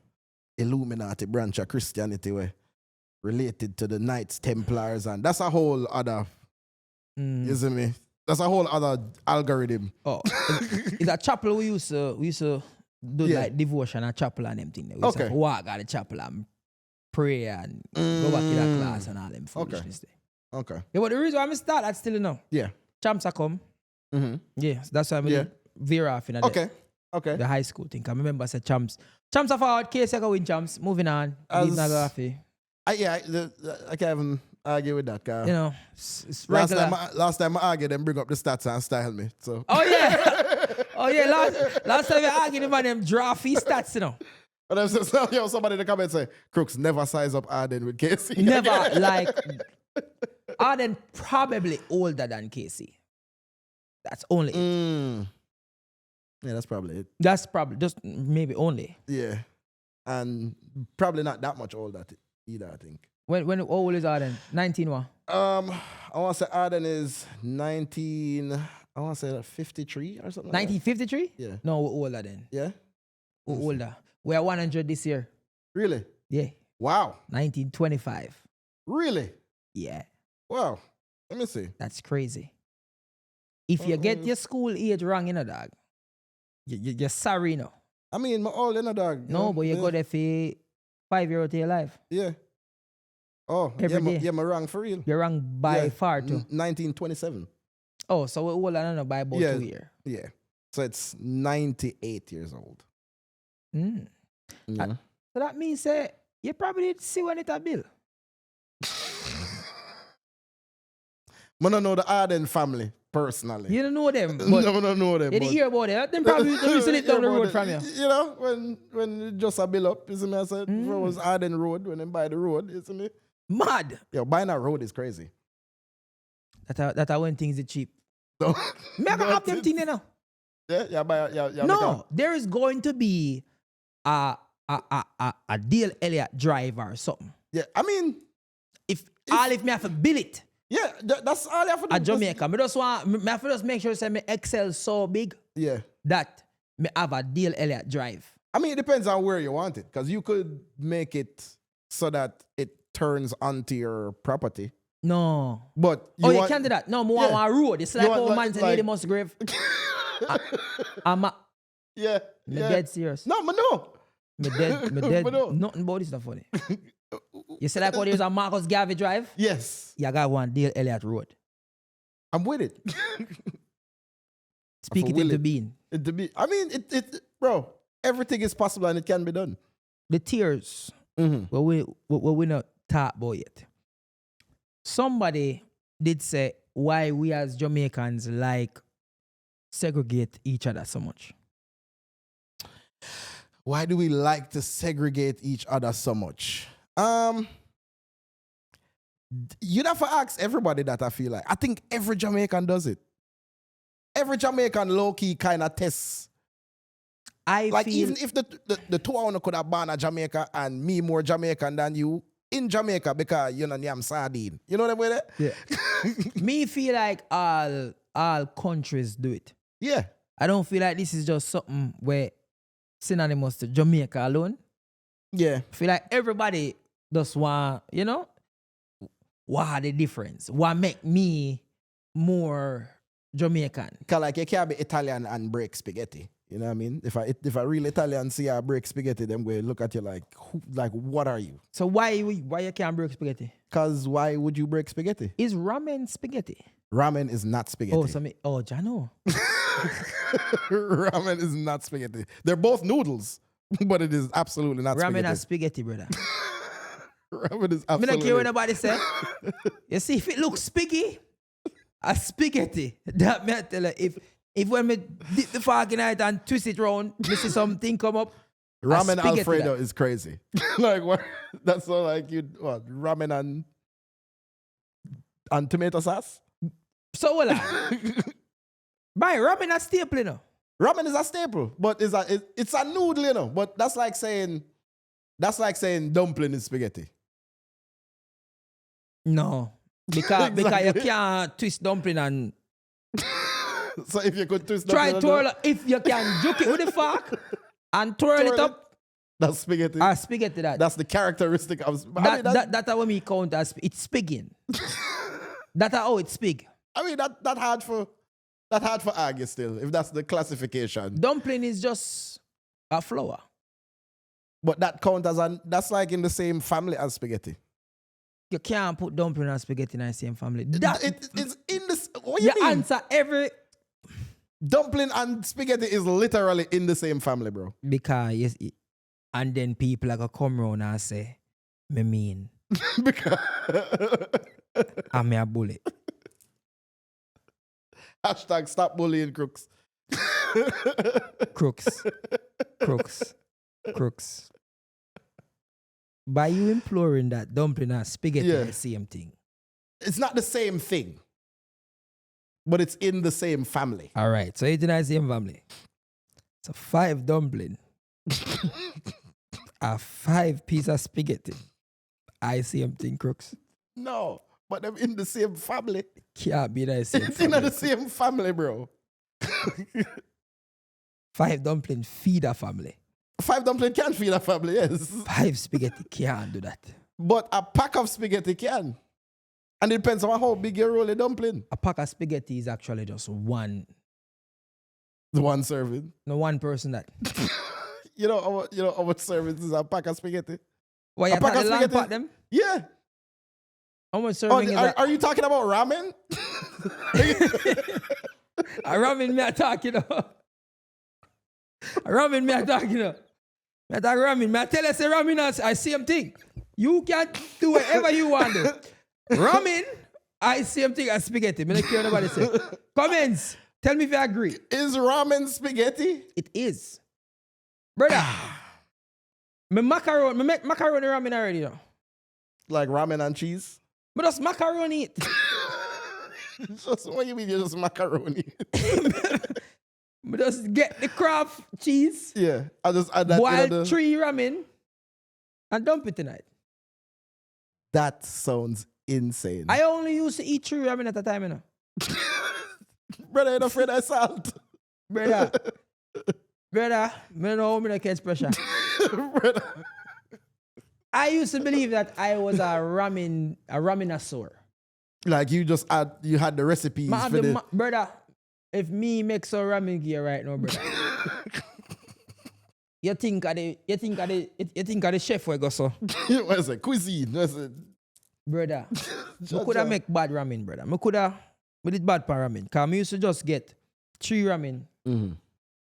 Illuminati branch of Christianity where related to the Knights Templars, and that's a whole other you see me? That's a whole other algorithm. Oh, it's a chapel we used to do like devotion and chapel and them thing. We used to walk at the chapel and pray and go back to that class and all them foolishness. Okay. Yeah, but the reason why I start that still Yeah. Champs are come. Yeah, so that's why I veer off in the high school thing. I remember I said Champs are forward, case I go win Champs. Moving on. I can't even argue with that, guy. It's regular. Last time I argued, them bring up the stats and style me. So. Oh yeah. Last time I argued about them drafty stats, But I'm somebody in the comments say, Crooks, never size up Arden with Casey. Never, like, Arden probably older than Casey. That's only it. Yeah, that's probably it. That's probably, just maybe only. Yeah. And probably not that much older either, I think. When how old is Arden? 19 what? I want to say Arden is 19, I want to say 53 or something 1953? Like yeah. No, we're older then. Yeah? We're older. We're 100 this year. Really? Yeah. Wow. 1925. Really? Yeah. Wow. Let me see. That's crazy. If you get your school age wrong, dog, you're sorry, I mean, my old, dog. No, but you go there for 5 years of your life. Yeah. Oh, every day. Yeah, I'm wrong for real. You're wrong by far too. 1927. Oh, so we're older by about 2 years. Yeah. So it's 98 years old. Yeah. So that means you probably need to see when it's a bill. I don't know the Arden family. personally. You don't know them. But No, I don't know them. you didn't hear about them. Them probably used to live down the road from you. You know, when it just a build up, you see me? I said, if it was Arden Road, when they buy the road, you see me? Mad. Yo, buying a road is crazy. That when things are cheap. No, Me I got have them things, you know. Yeah, No, there is going to be a Daleelliottjr driver or something. Yeah, I mean, If me have to build it yeah, that's all you have to do. at Jamaica, me just want me have to just make sure say me Excel so big Yeah. that me have a Daleelliottjr drive. I mean, it depends on where you want it, because you could make it so that it turns onto your property. No. But You can't do that. No, more Yeah. on a road. It's like want, old like- man said, like- Lady Musgrave. I'm Yeah. dead serious. No, but no. Me dead. But no. Nothing about this stuff funny. You said like how there's a Marcus Garvey drive? Yes. You got one Daleelliottjr road. I'm with it. Speak it will into it. being. I mean, bro, everything is possible and it can be done. The tears. Mm-hmm. What we not talk about yet. Somebody did say why we as Jamaicans like segregate each other so much. Why do we like to segregate each other so much? You'd have to ask everybody that, I feel like. I think every Jamaican does it. Every Jamaican low-key kind of tests. Like, feel even if the two of you could have born in Jamaica and me more Jamaican than you in Jamaica because you know I'm sardine. You know what I mean? yeah. Me feel like all countries do it. Yeah. I don't feel like this is just something where synonymous to Jamaica alone. Yeah. I feel like everybody just want, you know, what the difference? What make me more Jamaican? Because like you can't be Italian and break spaghetti. You know what I mean? If a real Italian see a break spaghetti, then we look at you like, what are you? So why you can't break spaghetti? Because why would you break spaghetti? Is ramen spaghetti? Ramen is not spaghetti. Jano. Ramen is not spaghetti. They're both noodles, but it is absolutely not spaghetti. Ramen is spaghetti, brother. Ramen is I absolutely... don't care what nobody say. You see, if it looks spiggy, a spaghetti, that me I tell you, if when me dip the fork in it and twist it round, you see something come up. Ramen spaghetti Alfredo that. is crazy. Like what? That's all like ramen and tomato sauce. So what? By ramen a staple, you know. Ramen is a staple, but it's a noodle, you know. But that's like saying dumpling is spaghetti. No, because you can't twist dumpling and So if you could twist try dumpling, twirl. If you can juke it with the fork and twirl it up, that's spaghetti. spaghetti that. That's the characteristic of That's how we count as it's spigging. That's how it's spig. I mean that hard for argue still, if that's the classification. Dumpling is just a flour. But that count as that's like in the same family as spaghetti. You can't put dumpling and spaghetti in the same family. It's in this. What you you mean? answer every Dumpling and spaghetti is literally in the same family, bro. because and then people are gonna come around and say, me mean, Because I'm a bullet. hashtag stop bullying crooks. Crooks. By you imploring that dumpling and spaghetti are the same thing. It's not the same thing, but it's in the same family. All right, so it's in the same family. So 5 dumpling, a 5 piece of spaghetti. I same thing, crooks. No, but they're in the same family. Can't be the same It's family. in the same family, bro. 5 dumpling feed a family. 5 dumpling can feed a family, yes. 5 spaghetti can't do that. But a pack of spaghetti can. And it depends on how big you roll a dumpling. A pack of spaghetti is actually just one. The one serving. No one person that. You know how much serving is a pack of spaghetti? Why you A pack talk of the long spaghetti? part them? Yeah. How much serving is that? Are you talking about ramen? A ramen me a talking about. A ramen me a talking about. Me a talk ramen. Me a tell you say ramen is the same thing. You can do whatever you want to. Ramen I same thing as spaghetti. I don't care what nobody say. Comments. Tell me if you agree. Is ramen spaghetti? It is. Brother. Me make macaroni ramen already, you know. Like ramen and cheese? But just macaroni it. Just what you mean you just macaroni? But just get the Kraft cheese. Yeah. I just add that boil 3 ramen and dump it tonight. That sounds insane. I only used to eat 3 ramen at a time, you know. Brother, you're not afraid of salt. Brother, I don't know how I catch pressure. Brother. I used to believe that I was a ramenasaur. Like you had the recipes for the... Brother, if me make some ramen gear right now, brother. you think of the chef will go so. What is it? Cuisine. What's it? Brother, I could have make bad ramen, brother. I did bad for ramen. Because I used to just get 3 ramen,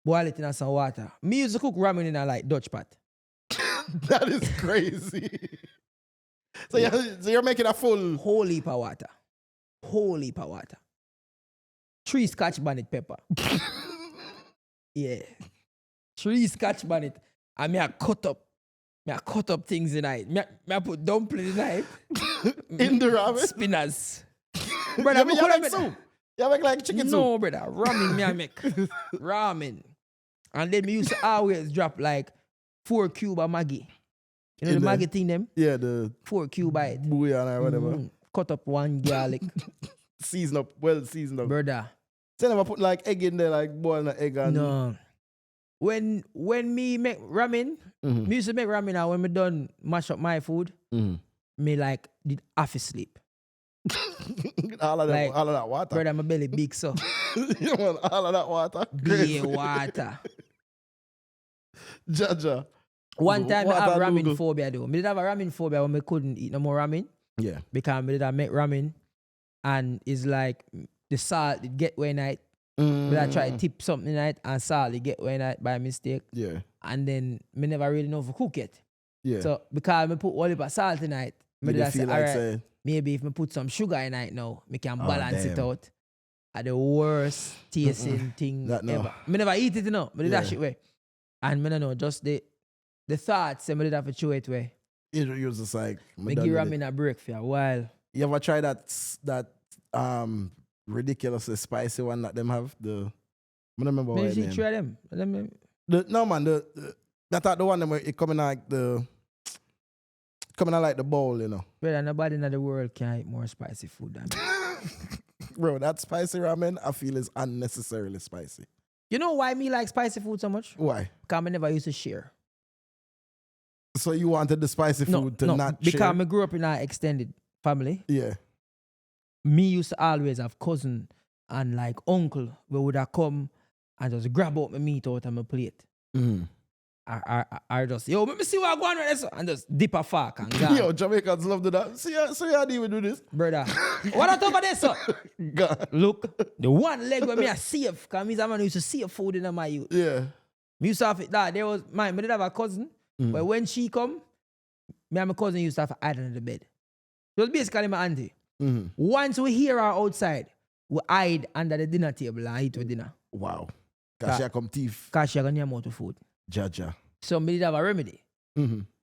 boil it in some water. Me used to cook ramen in a like Dutch pot. That is crazy. So you're making a full... Whole heap of water. 3 Scotch bonnet pepper. Yeah. 3 Scotch bonnet. And I cut up things in it. I put dumpling in it. In the ramen? Spinners. Brother, you make soup? You make like chicken soup? No, brother. Ramen me I make. Ramen. And then me used to always drop like 4 cube of Maggi. You know the Maggi thing them? Yeah, the 4 cube of it. bouillon or whatever. Cut up 1 garlic. Seasoned up. Brother. So never put like egg in there, like boil an egg and... No. When me make ramen, me used to make ramen and when me done mash up my food, me like did half sleep. all of that water. Brother, my belly big so. You want all of that water? Big water. Jaja. One time I have ramen noodle. phobia though. Me did have a ramen phobia when me couldn't eat no more ramen. Yeah. Because me did have make ramen and it's like the salt it get when night. But I try to tip something night and salt it get when night by mistake. Yeah. And then me never really know if I cook it. Yeah. So because me put all of salt in it, me You just say, feel like alright, saying... maybe if me put some sugar in it now, me can balance damn. it out. At the worst tasting thing That no. ever. Me never eat it, you know. Me did that shit way. And me don't know, just the thoughts, me did have to throw it way. You're just like... Me give ramen a break for a while. You ever try that ridiculously spicy one that them have? I don't remember what Maybe it try them. No man, that the one that it coming like the bowl, you know. Brother, nobody in the world can eat more spicy food than me. Bro, that spicy ramen I feel is unnecessarily spicy. You know why me like spicy food so much? Why? Because I never used to share. So you wanted the spicy food to not because share? I grew up in an extended family. Yeah. Me used to always have cousin and like uncle who would have come and just grab out my meat out of my plate. I just, yo, let me see what I'm going with this. And just dip a fork and go. Yo, Jamaicans love to that. So how do you do this? Brother, what I talk about this, sir? God. Look, the one leg where me I save, because me man used to save food in my youth. Yeah. Me used to have it, there was, me did have a cousin, but when she come, me and my cousin used to have to hide under the bed. It was basically my auntie. Once we hear her outside, we hide under the dinner table and eat with dinner. Wow. Because she come thief. Because she got near more to food. Jaja. So me did have a remedy.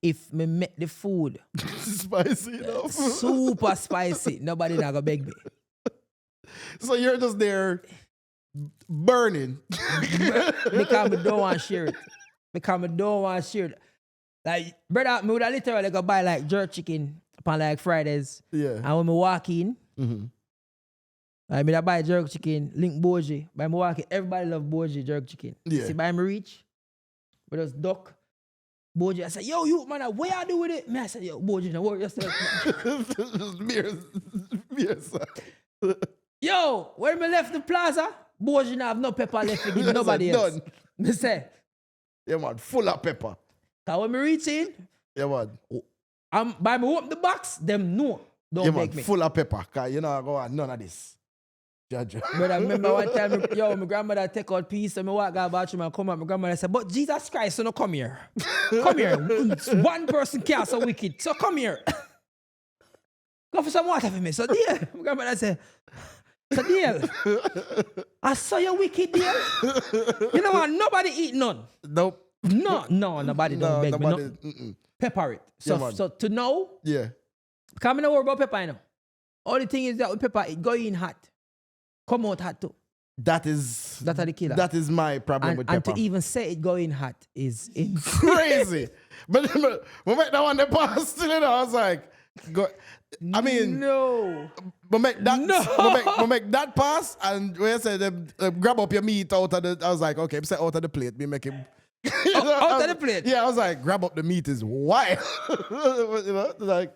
If me make the food spicy enough. super spicy, nobody not gonna beg me. So you're just there burning. Because me don't want to share it. Like, brother, me would have literally go buy like jerk chicken upon like Fridays. Yeah. And when me walk in, I mean, I buy jerk chicken, link boji. By me walk in, everybody love boji jerk chicken. Yeah. See, by me reach, we just duck. Boji, I said, yo, you, man, what you do with it? Me, I said, yo, Boji, now work yourself. Yo, when me left the plaza, Boji now have no pepper left to give nobody else. Done. Me say, Yeah, man, full of pepper. cause when me reach in, Yeah, man. by me open the box, them know. Don't beg me. Full of pepper. Cause you know I go on none of this. Judge. But I remember one time, my grandmother take out piece and me walk out bathroom and come out. My grandmother said, but Jesus Christ, so no come here. Come here. One person can't so wicked. So come here. Go for some water for me. So dear, my grandmother say, so dear, I saw you wicked dear. You know what? Nobody eat none. Nope. No, nobody don't beg nobody, me. No. Pepper it. So, so to know, yeah. come in worry about pepper, you know. Only thing is that with pepper, it go in hot. Come out hot too. That is the killer. That is my problem with pepper. And to even say it go in hot is crazy. but we make that one the past, you know, I was like, go. I mean, no. We make that we make that pass, and when you say them grab up your meat out of the, I was like, okay, say out of the plate, me make him out of the plate. Yeah, I was like, grab up the meat is wild. You know, like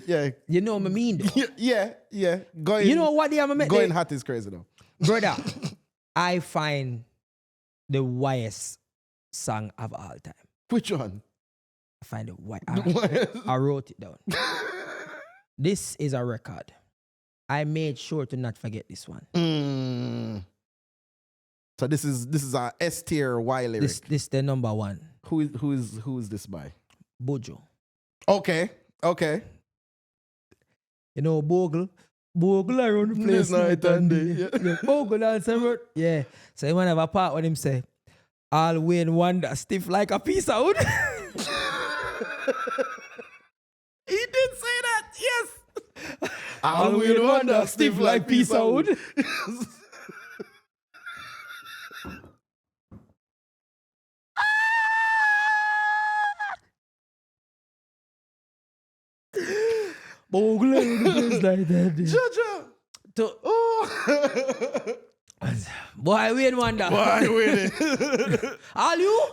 yeah. You know what I mean though? Yeah. Going, you know what they are going hot is crazy though. Brother, I find the wildest song of all time. Which one? I find it wild. I wrote it down. This is a record. I made sure to not forget this one. So this is a S tier Y lyric. This the number one. Who is this by? Bojo. Okay. You know Bogle around the place night and day. Yeah. Bogle dance and yeah. So he want to have a part when him say, "All Wayne wonder stiff like a piece of wood." He did say that. Yes. All Wayne wonder stiff like piece of wood. Bogle around the place like that. Jaja. Boy, Wayne wonder. Boy, Wayne. All you?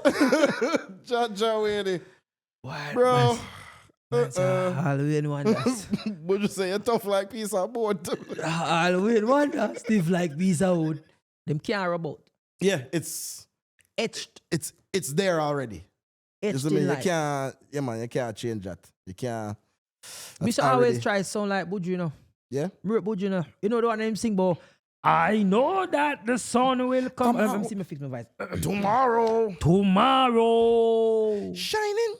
Jaja, Wayne. Boy, bro. All Wayne wonders. Would you say you're tough like piece of board? All Wayne wonders. Stiff like piece of wood. Them can't robot. Yeah, it's etched. It's there already. Etched I mean, in you life. can't, yeah man, you can't change that. You can't. Me should always try to sound like Buju, you know. Yeah? Buju, you know. You know the one name sing about, I know that the sun will come. Let me see me fix my voice. Tomorrow. Shining.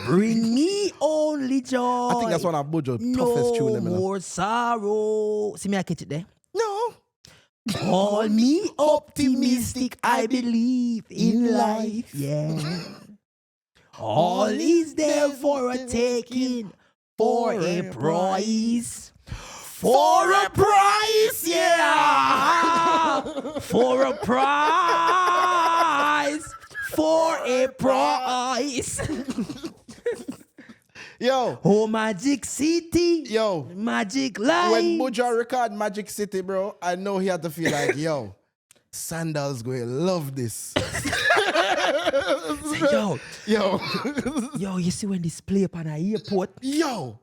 Bring me only joy. I think that's one of Buju's toughest tune. No more sorrow. See me, I catch it there. No. Call me optimistic. I believe in life. Yeah. All is there for a taking. For a price. For a price, yeah. For a price. For a price. Yo. Oh, Magic City. Yo. Magic Life. When Buju record Magic City, bro, I know he had to feel like, yo, Sandal's going to love this. Say, yo, you see when this play up on an airport? Yo,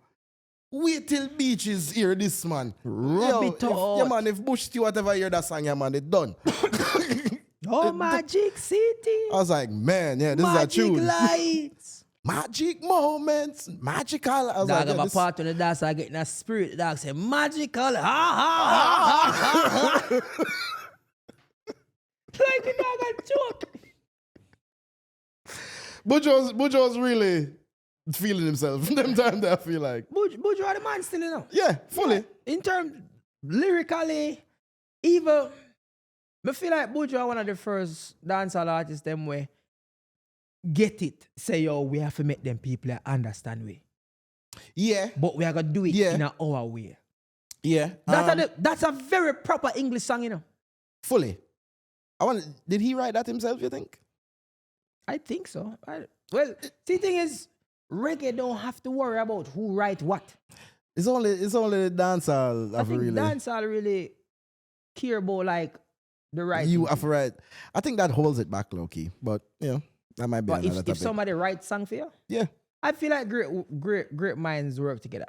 wait till Beaches hear this, man. Rub it out. Yeah, man, if Bush Stewart ever hear that song, yeah, man, it's done. Oh, Magic City. I was like, man, yeah, this Magic is a tune. Lights. Magic moments, magical. I was Dog, like, have a part when the dance I get in a spirit. Dog say, magical. Ha, ha, ha, ha, ha. Like the dog a joke. Buju was really feeling himself. Them time that I feel like. Buju are the man still, you know. Yeah, fully. Yeah. In terms, lyrically, even, I feel like Buju are one of the first dancehall artists them way get it. Say, yo, we have to make them people understand we. Yeah. But we are going to do it in our way. Yeah. That's a very proper English song, you know. Fully. Did he write that himself, you think? I think so. Well, the thing is, reggae don't have to worry about who write what. It's only the dancehall. I think dancehall really care about like the right. You have to write. I think that holds it back low key, but you know that might be but another if topic. somebody writes song for you, yeah, I feel like great minds work together.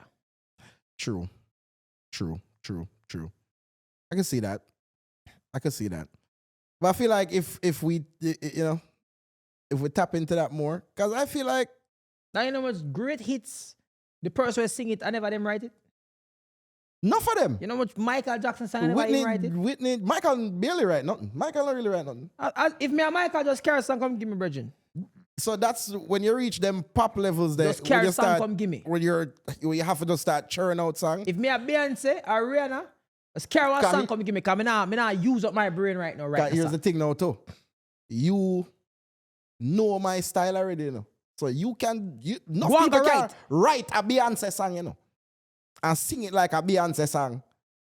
True. I can see that. But I feel like if we if we tap into that more, because I feel like now you know much great hits. The person who sing it, I never them write it. Not for them. You know much Michael Jackson song, I never him write it. Michael barely write nothing. Michael don't really write nothing. If me and Michael just carry a song, come give me brethren. So that's when you reach them pop levels there. Just carry when you song start, come give me. when you have to just start churning out song. If me a Beyonce or Rihanna, just carry one song come give me. Cause me not use up my brain right now. Right. Here's the thing now too. You know my style already, you know. So you can no people can write a Beyonce song, you know, and sing it like a Beyonce song.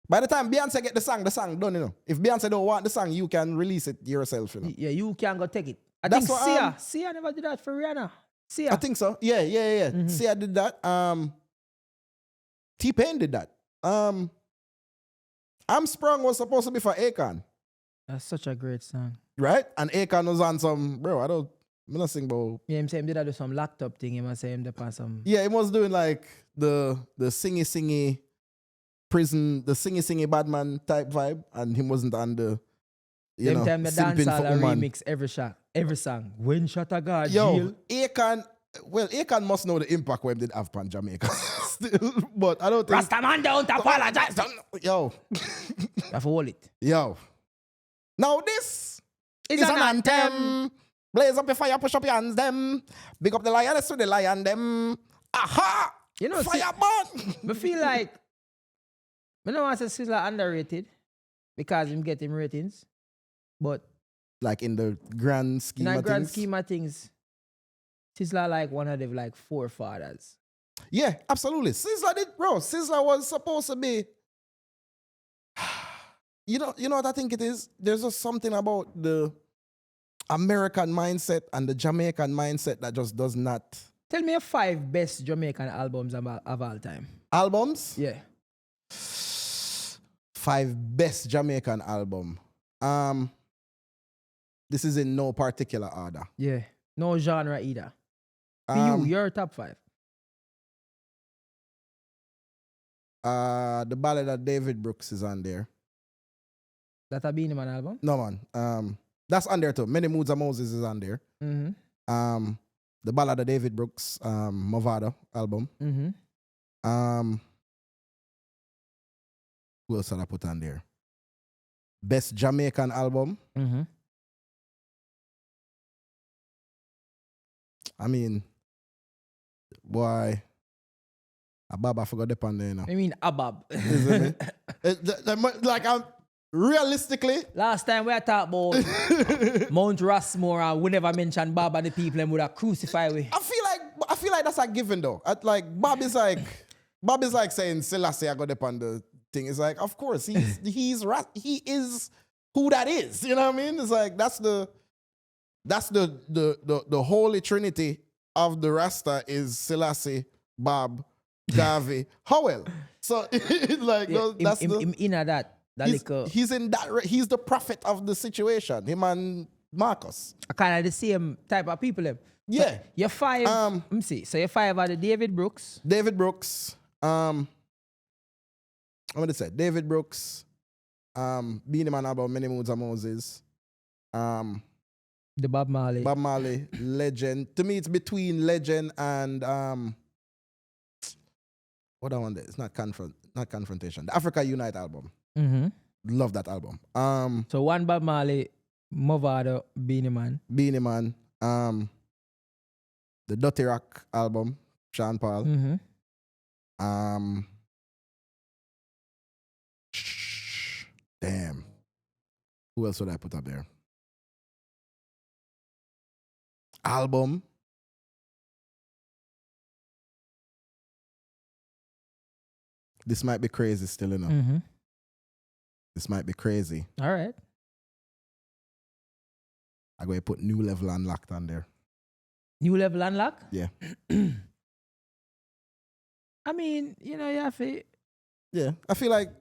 By the time Beyonce get the song done, you know. If Beyonce don't want the song, you can release it yourself, you know. Yeah, you can go take it. I That's think what, Sia never did that for Rihanna. Sia. I think so. Yeah. Mm-hmm. Sia did that. T-Pain did that. I'm Sprung was supposed to be for Akon. That's such a great song. Right? And Akon was on some, bro, I'm not sing about. Yeah, I'm saying did I do some laptop thing. Him say him depend some. Yeah, he was doing like the singy prison, the singy Badman type vibe, and he wasn't on the Them time the simping dancehall for and woman. remix every song. When shot a guard, Yo, Akon must know the impact when did have on Jamaica. Still, but I don't think. Rastaman don't apologize. Yo. You have to hold it. Yo. Now this It's is an an anthem. Blaze up your fire, push up your hands, them. Big up the lioness to the lion, them. Aha! You know, Fire burn! I feel like I don't want to say Sizzla underrated because him get him ratings, but Like in the grand scheme in a of grand things. scheme of things, Sizzla like one of them like forefathers. Yeah, absolutely. Sizzla did, bro. Sizzla was supposed to be. You know what I think it is? There's just something about the American mindset and the Jamaican mindset that just does not. Tell me your 5 best Jamaican albums of all time. Albums? Yeah. 5 best Jamaican album. This is in no particular order. Yeah. No genre either. For you, your top 5. The Ballad of David Brooks is on there. That a Beenie Man album? No, man. That's on there too. Many Moods of Moses is on there. Mm-hmm. The Ballad of David Brooks, Movado album. Mm-hmm. Who else did I put on there? Best Jamaican album. Mm-hmm. I mean, boy, Abab, I forgot the pan there now. I mean, Abab. Isn't it? Like, I'm realistically. Last time we talked about Mount Rushmore and we never mentioned Bob and the people them would have crucified we. I feel like that's a given though. Bob is like saying Selassie I got up on the thing. It's like, of course, he is who that is. You know what I mean? It's like that's the holy trinity of the Rasta is Selassie, Bob, Garvey, Howell. So like Yeah, that's him in that he's in that. He's the prophet of the situation. Him and Marcus. kind of the same type of people them. Yeah. So your 5. Let me see. So your 5 are the David Brooks. David Brooks. I'm gonna say David Brooks. Beenie Man album, Many Moods of Moses. The Bob Marley. Bob Marley, Legend. To me, it's between Legend and what I want there? It's not Confrontation. The Africa Unite album. Mm-hmm. Love that album. So 1 Bob Marley, Movado, Beenie Man. Beenie Man. The Dirty Rock album, Sean Paul. Mm-hmm. Damn. Who else would I put up there? Album. This might be crazy still, you know. Mm-hmm. This might be crazy. All right. I'm going to put New Level Unlocked on there. New Level Unlock? Yeah. I mean, you know, you have to. Yeah. I feel like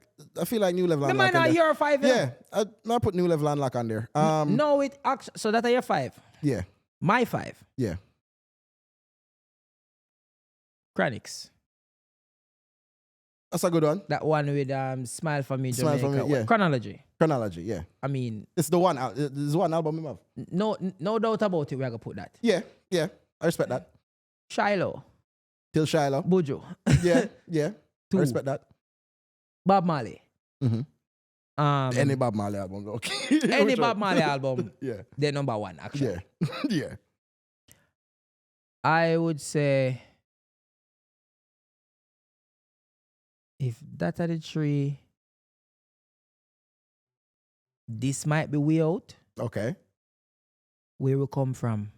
New Level The Unlocked. man are your 5. Yeah. I put New Level Unlock on there. No, it actually. So that are your 5. Yeah. My 5. Yeah. Chronics. That's a good one. That one with Smile for Me, Smile Jamaica. for Me, yeah. Chronology. Chronology, yeah. I mean, It's the one. There's one album I have. no doubt about it. We're gonna put that. Yeah. I respect that. Shiloh, Till Shiloh. Buju, Yeah. 2. I respect that. Bob Marley. Mm-hmm. Any Bob Marley album, okay. Any Bob Marley album. Yeah. They're number 1 actually. Yeah. Yeah. I would say if that are the three, this might be way out. Okay. Where we come from.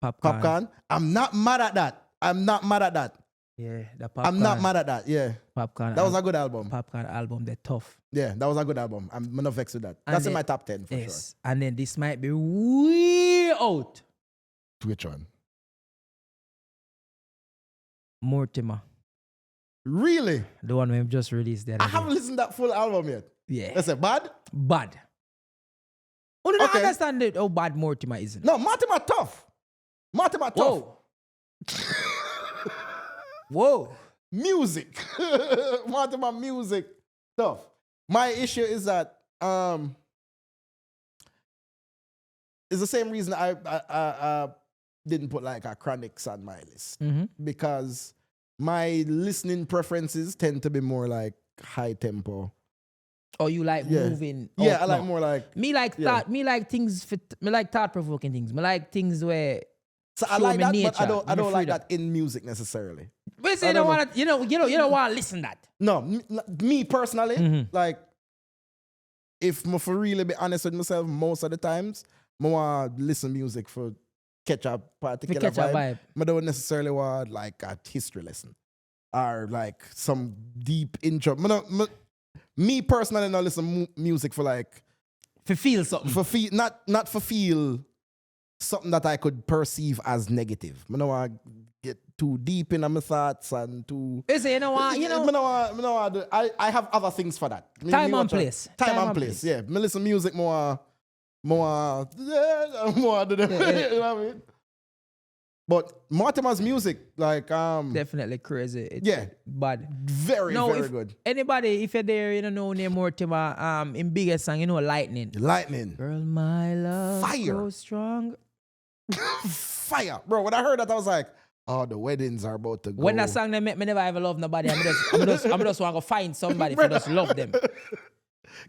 Popcorn. Popcorn. I'm not mad at that. I'm not mad at that. Yeah, the popcorn. I'm not mad at that. Yeah. Popcorn. That was a good album. Popcorn album, they're tough. Yeah, that was a good album. I'm not vexed with that. And That's in then- my top 10 for Yes. And then this might be way out. sure. Which one? Mortimer. Really? The one we've just released there. I haven't listened to that full album yet. Yeah. That's it. Bad? Bad. You don't Okay. understand how bad Mortimer is. No, Mortimer tough. Mortimer tough. Whoa. Whoa. Music. Mortimer music tough. My issue is that it's the same reason I didn't put like a Chronics on my list. Mm-hmm. Because my listening preferences tend to be more like high tempo. Or you like Yeah. moving. Yeah, up I like now. more like Me like yeah. thought. Me like things. Me like thought provoking things. Me like things where. so I show like me that, nature, but I don't me like freedom. that in music necessarily. We say I you don't don't want to. You don't want to listen that. No, me personally, Mhm. like if I for really be honest with myself, most of the times, I want to listen music for catch a particular catch a vibe. vibe. I don't necessarily want like a history lesson or like some deep intro. Me personally, not listen music for like For feel something. for feel not for feel something that I could perceive as negative. I don't want to get too deep in my thoughts and too. You say you know what? You know. I have other things for that. Time and place. Time and place. Yeah, me listen music more. You know what I mean? But Mortimer's music, like Definitely crazy. It's yeah, bad. very No, very if good. Anybody, if you're there, you don't know name Mortimer. In biggest song, you know Lightning. Lightning, Girl, my love Fire. goes strong. fire, bro. When I heard that, I was like, oh, the weddings are about to go. When that song they make me never ever love nobody. I'm just want to find somebody for just love them.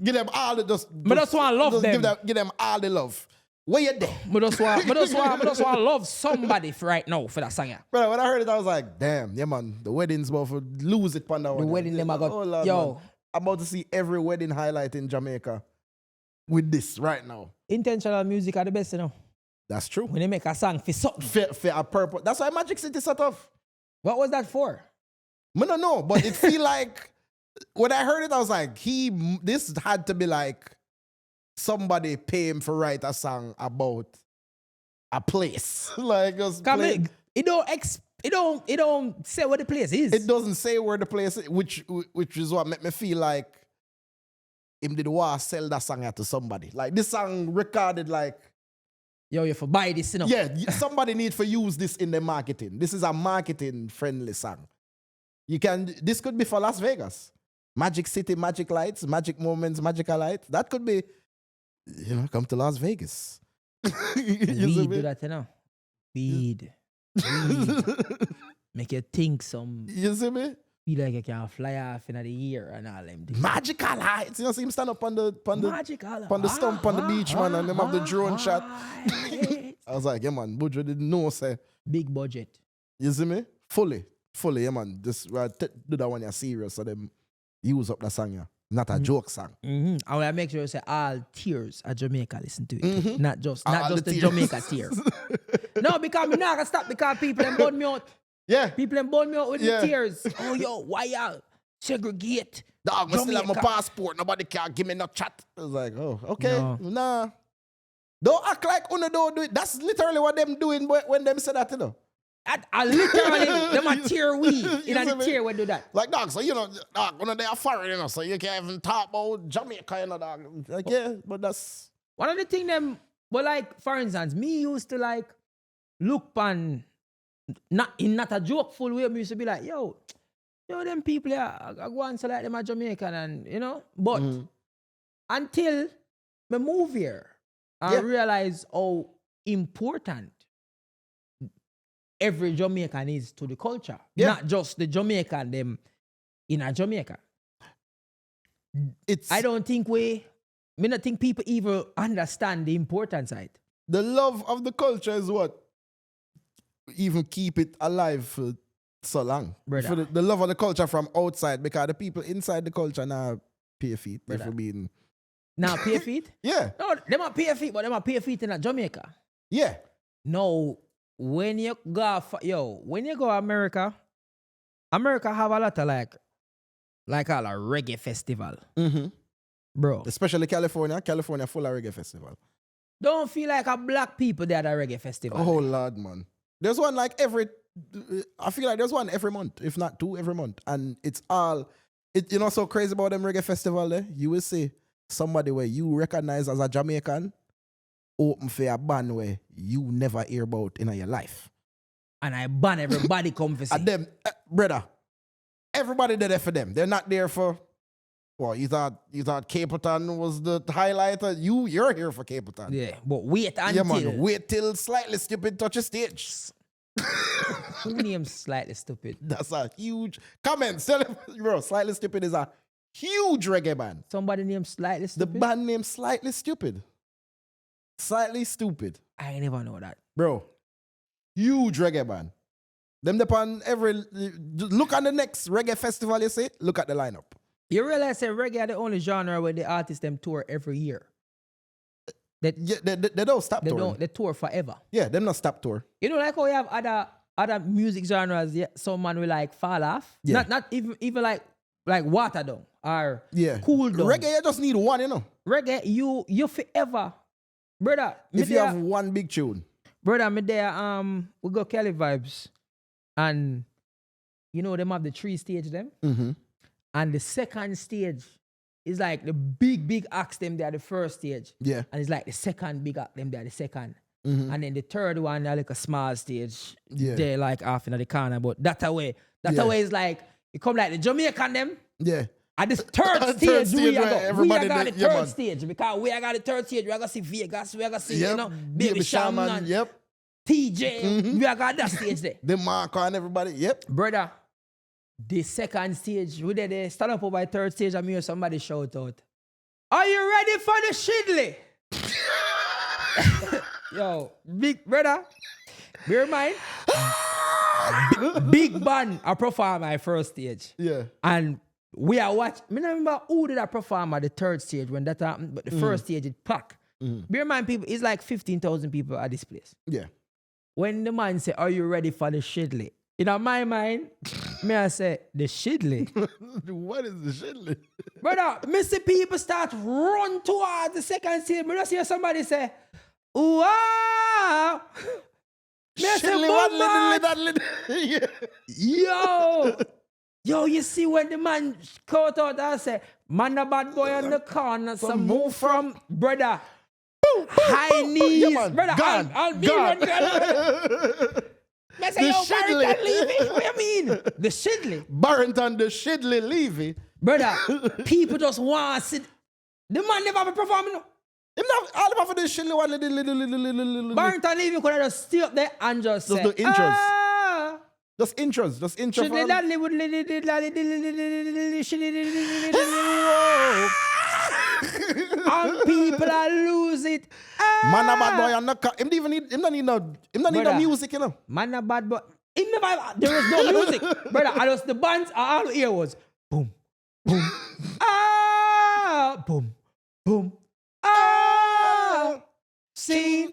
Give them all the just just want to love them. Give them all the love. Where you there? I just want to love somebody for right now for that song. Yeah. Bro, when I heard it, I was like, damn, yeah, man, the wedding's about to lose it on that one. wedding them I got- Lord, yo. man. I'm about to see every wedding highlight in Jamaica with this right now. Intentional music are the best, you know. That's true. When they make a song for something. For a purpose. That's why Magic City set off. What was that for? I don't know, but it feel like when I heard it, I was like, this had to be like somebody pay him for write a song about a place. Like It don't say what the place is. it doesn't say where the place is, which is what made me feel like him did want to sell that song out to somebody. Like this song recorded like, Yo, you for buy this, you know. yeah, somebody need to use this in their marketing. This is a marketing friendly song. This could be for Las Vegas. Magic City, Magic Lights, Magic Moments, Magical Lights. That could be, come to Las Vegas. You see Weed me? do that, you know. Weed. Make you think some. You see me? Feel like you can fly off in the year and all them things. Magical Lights. You know, see him stand up on the Magical. on the stump on the beach, man, and them have the drone shot. Right. I was like, yeah, man, Budjo didn't know, say. Big budget. You see me? Fully, yeah, man. Just do that when you're serious, so them use up the song, yeah. Not a joke song. Mm-hmm. I want to make sure you say all tears at Jamaica listen to it. Mm-hmm. Not just All the the tears. Jamaica tear. No, because I'm not gonna stop because people them burn me out. Yeah. People them burn me out with Yeah. the tears. Oh yo, why y'all segregate? Dog, I still have my Jamaica. passport. Nobody can give me no chat. I was like, oh, okay. No. Nah. Don't act like Una don't do it. That's literally what them doing when them say that, you know. I literally them a tear weed. You In a see me? tear when do that. Like, dog, so, dog, when they are foreign, so you can't even talk about Jamaica, dog. Like, yeah, but that's... One of the thing them, but like for instance, me used to like look pan not a jokeful way. Me used to be like, yo, them people here, I go and say like them are Jamaican and but until me move here, I Yeah. realize how important every Jamaican is to the culture. Yeah. Not just the Jamaican them in a Jamaica. It's I don't think me not think people even understand the importance of it. the love of the culture is what even keep it alive for so long. Brother. For the love of the culture from outside, because the people inside the culture now pay feet. If Brother. we're being, Now pay feet? yeah, No, them are pay feet, but them are pay feet in Jamaica. yeah. No, when you go, when you go America, America have a lot of like a reggae festival, Mm-hmm. bro. Especially California. California full of reggae festival. Don't feel like a black people there at a reggae festival. Oh Lord, man. There's one like I feel like there's one every month, if not two every month. And it's all, you know, so crazy about them reggae festival there. You will see somebody where you recognize as a Jamaican open for a band where you never hear about in your life. And I ban everybody come for see. And them, brother, everybody there for them. They're not there for, well, you thought Capleton was the highlighter. You're here for Capleton. Yeah, but wait until... Yeah, man. Wait till Slightly Stupid touch a stage. Who names Slightly Stupid? That's a huge... Comments. Tell them, bro, Slightly Stupid is a huge reggae band. Somebody named Slightly The Stupid? band named Slightly Stupid. Slightly Stupid. I never know that. Bro, huge reggae band. Them depend look at the next reggae festival, you see? Look at the lineup. You realize that reggae are the only genre where the artists them tour every year. They don't stop touring. They tour forever. Yeah, them not stop tour. You know, like how you have other music genres, yeah, some man will like fall off. Yeah. Not even like Waterdam or Yeah. Cool Down. Reggae, you just need one, you know. Reggae, you forever. Brother, If you have one big tune. brother, me there, we go Kelly Vibes. And you know, them have the 3 stage them. Mm-hmm. And the second stage is like the big acts them there, the first stage. Yeah. And it's like the second big act them there, the second. Mm-hmm. And then the third one, they're like a small stage. Yeah. They're like half in the corner. But that way Yeah. is like, you come like the Jamaican them. Yeah. At this third Third stage, stage we where got everybody the yeah, third man. stage. Because we got the third stage, we are going to see Vegas, we are going to see, Yep. you know, Baby Shaman, Yep. TJ. We are got that stage there. The Marco and everybody. Yep. Brother, the second stage, we there stand up over the third stage and me hear somebody shout out, "Are you ready for the Shidley?" Yo, big brother, bear in mind, big band I perform my first stage. Yeah. And we are watching. I remember who did I perform at the third stage when that happened, but the first stage it packed. Bear in mind, people, it's like 15,000 people at this place. Yeah. When the man say, "Are you ready for the Shidley?" In my mind, me I say, the Shidley. What is the Shidley? Brother, me see people start run towards the second stage. Me just hear somebody say, "Ooh, ah." Me I say, Shidley, "Bomba." Yeah. Yo, you see when the man caught out and say, "Man, a bad boy on the corner, some move from brother." High knees, Yeah, man. brother. Gone. I'll be Gone. I say, The "Yo, Shidley. Barrington Levy." What you mean? The Shidley. Barrington, the Shidley Levy. Brother, people just want to see. The man never been performing. No. Him not all about for the Shidley one. Little. Barrington Levy could have just stay up there and just Just say, do intros. "Ah, Just intros. Just intro. Shidley for- daddy would Shidley." And people are lose it. Man, a bad boy on the car. Him don't need no Brother. music, you know. Man, a bad boy. He never, there was no music. Brother, and just the bands, all I hear was boom, boom, ah, boom, boom, ah. See,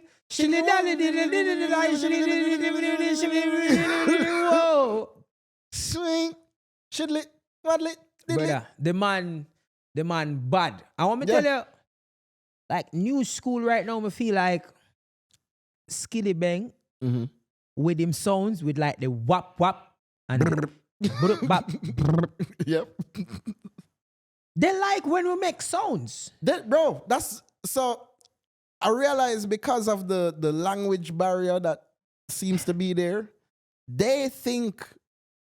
whoa. Swing, Shidley, Wadley, diddly. Brother, the man bad. I want me to Yeah. tell you, like new school right now, me feel like Skilly Bang Mm-hmm. with him sounds with like the wap wap and bap. Yep. They like when we make sounds. Bro, that's so. I realize because of the language barrier that seems to be there, they think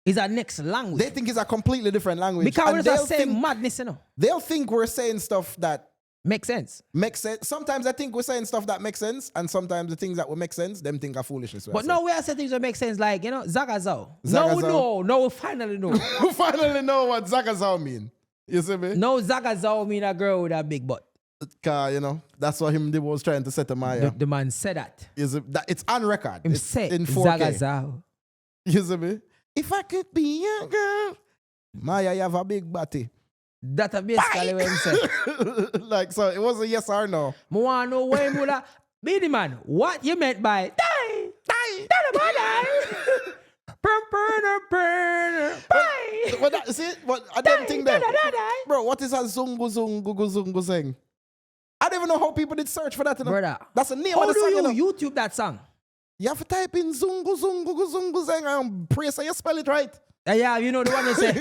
It's our next language. it's a completely different language. Because And we're just saying madness, you know. they'll think we're saying stuff that Makes sense. makes sense. Sometimes I think we're saying stuff that makes sense, and sometimes the things that will make sense, them think are foolishness. But no, we are saying things that make sense, like, you know, Zagazao. Zagazao. No, we finally know. We finally know what Zagazao mean. You see me? No, Zagazao mean a girl with a big butt. You know, that's what him was trying to say to Maya. The man said that. It's on record. Him It's say, in 4K. Zagaza. You see me? If I could be your girl. Maya, you have a big body. That a basically what him said. Like, so it was a yes or no. I want to know why him would have... Beenie Man, what you meant by die? But that, see, what I don't think that. Bro, what is a zungu saying? I don't even know how people did search for that. You know? Brother, that's the name how of the do song. you You know? YouTube that song? You have to type in zungu saying and pray so you spell it right. Yeah, you know the one that say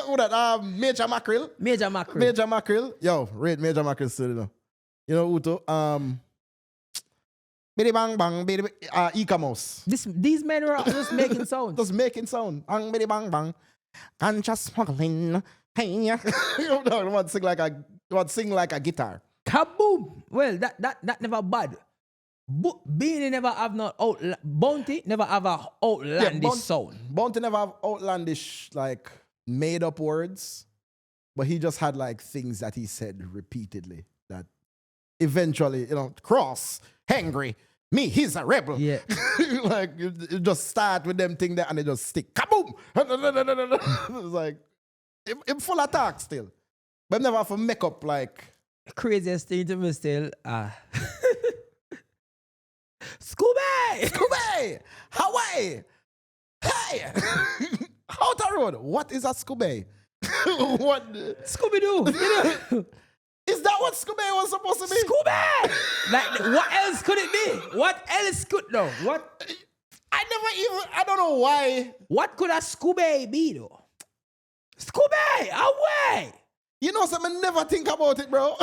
Who that? Major Mackerel. Major Mackerel. Major Mackerel. Yo, rate Major Mackerel still, you know. You know who to? Biddy bang bang, biddy Ecamos. These men are just making sound. Just making sound. Bang biddy bang bang. Ganja smuggling. Hey, you know, want to sing like a guitar. Kaboom! Well, that never bad. Beanie never have no Bounty never have a outlandish sound. Bounty never have outlandish like made up words, but he just had like things that he said repeatedly that eventually, you know, cross, hangry, me, he's a rebel. Yeah. Like you just start with them thing there and they just stick. Kaboom! It's like I'm full of talk still. But never have to make up like craziest thing to me still. Scooby! Hawaii! Hey! Outer Road. What is a Scooby? What? Scooby-Doo. You know? Is that what Scooby was supposed to be? Scooby! Like, what else could it be? What else could, no? What? I don't know why. What could a Scooby be, though? Scooby! Away! You know something, I never think about it, bro.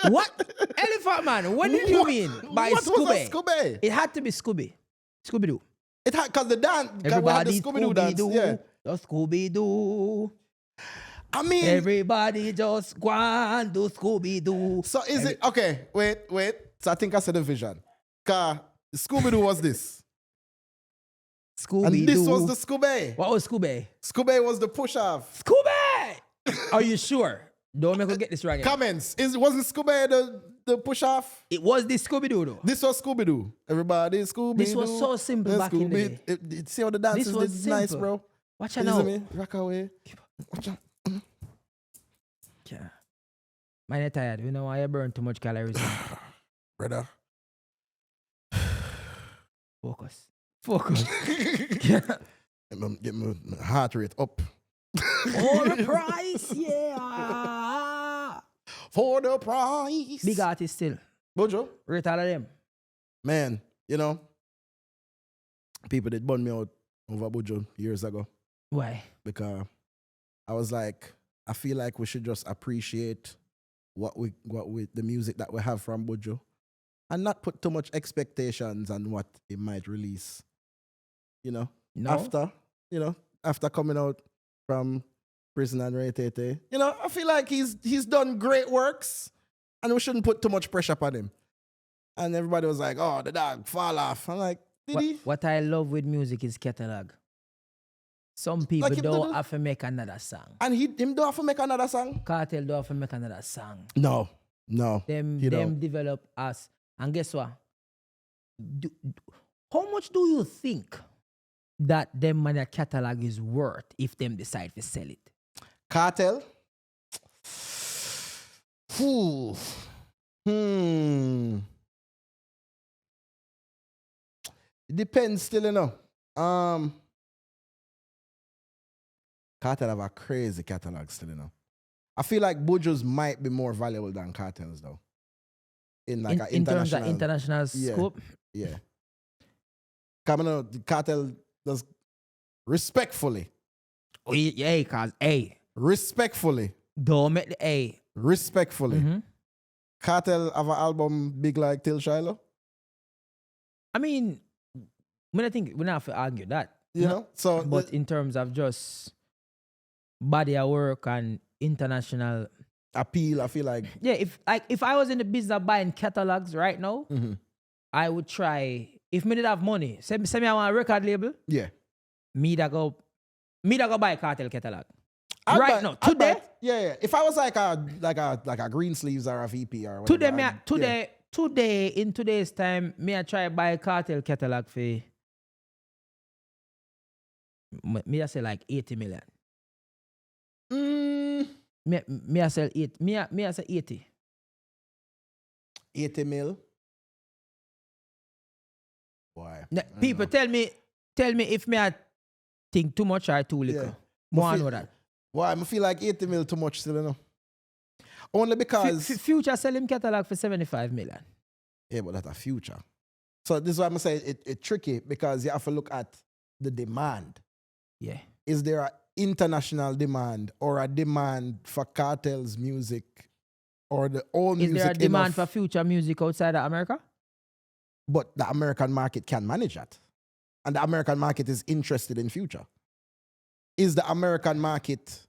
What? Elephant Man, what did you mean by what Scooby? Was a Scooby? It had to be Scooby. Scooby-Doo. It had, because the dance, everybody the Scooby-Doo dance. Yeah. The Scooby-Doo. I mean, everybody just go and do Scooby-Doo. So is it, okay, wait. So I think I said the vision. Because Scooby-Doo was this. Scooby-Doo. And this was the Scooby. What was Scooby? Scooby was the push-off. Scooby! Are you sure? Don't make me get this right. Comments. Wasn't Scooby the push-off? It was the Scooby-Doo, though. This was Scooby-Doo. Everybody Scooby-Doo. This was so simple back in the day. See how the dances did nice, bro. Watch out now. Rock away. Watch out. Yeah. Man, I'm tired. You know why I burn too much calories? Brother. Focus. Get my heart rate up. For the price, yeah. For the price. Big artist still. Bojo. Rate all of them. Man, you know, people did burn me out over Bojo years ago. Why? Because I was like, I feel like we should just appreciate what we the music that we have from Bojo and not put too much expectations on what it might release. You know? No. After coming out from prison and Retete. You know, I feel like he's done great works and we shouldn't put too much pressure upon him. And everybody was like, oh, the dog fall off. I'm like, did he? What I love with music is catalog. Some people like don't have to make another song. And him don't have to make another song? Cartel don't have to make another song. No. Them develop us. And guess what? How much do you think that them money catalog is worth if them decide to sell it? Cartel? It depends still, you know. Cartel have a crazy catalog still, you know. I feel like Bojo's might be more valuable than Cartels, though. In like an international... terms of international scope? Yeah. Coming out, the Cartel does respectfully. Oh, yeah, cause respectfully. Don't make the A. Respectfully. Mm-hmm. Cartel have an album big like Till Shiloh? I mean, I think we don't have to argue that. You know? So, but in terms of just body of work and international appeal, I feel like... Yeah, if I was in the business of buying catalogs right now, I would try... If me did have money, say me I want a record label. Yeah. Me that go buy Cartel catalog. Right now, today. Yeah. If I was like a green sleeves or a VP or whatever. Today, in today's time, me I try buy a cartel catalog for me I say like 80 million. Me I sell 8. Me I say 80. 80 mil. Why? People tell me if me I think too much or too little. Yeah. More know that. Why? I feel like 80 mil too much still, you know. Only because Future sell him catalog for 75 million. Yeah, but that's a Future. So this is why I'm saying it's tricky because you have to look at the demand. Yeah. Is there an international demand or a demand for Cartel's music or the old music? Is there a demand enough? for Future music outside of America? But the American market can manage that. And the American market is interested in Future. Is the American market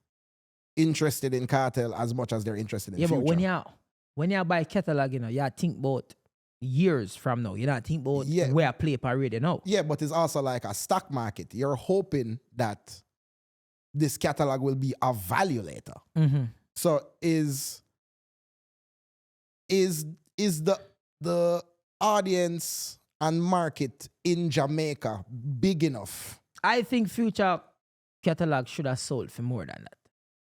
interested in Cartel as much as they're interested in Future? Yeah, but when you buy catalog, you know, you think about years from now. You don't think about where I play parade now. Yeah, but it's also like a stock market. You're hoping that this catalog will be of value later. Mm-hmm. So is the audience and market in Jamaica big enough? I think Future catalog should have sold for more than that.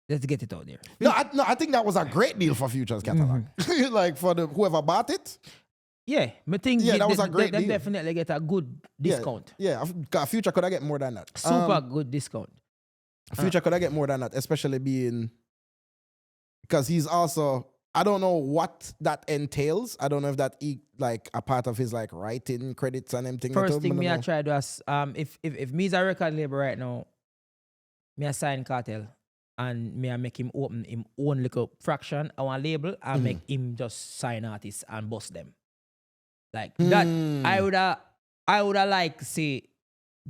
Let's get it out there. No, I think that was a great deal for Future's catalog. Like for whoever bought it. Yeah, I think that was a great they deal. definitely get a good discount. Yeah, Future could have get more than that. Super good discount. Future could have get more than that, especially being because he's also, I don't know what that entails. I don't know if that like a part of his like writing credits and everything. First thing me I try to ask, if me's a record label right now, me I sign Cartel and me I make him open him own little fraction on a label and make him just sign artists and bust them. Like that, I woulda like say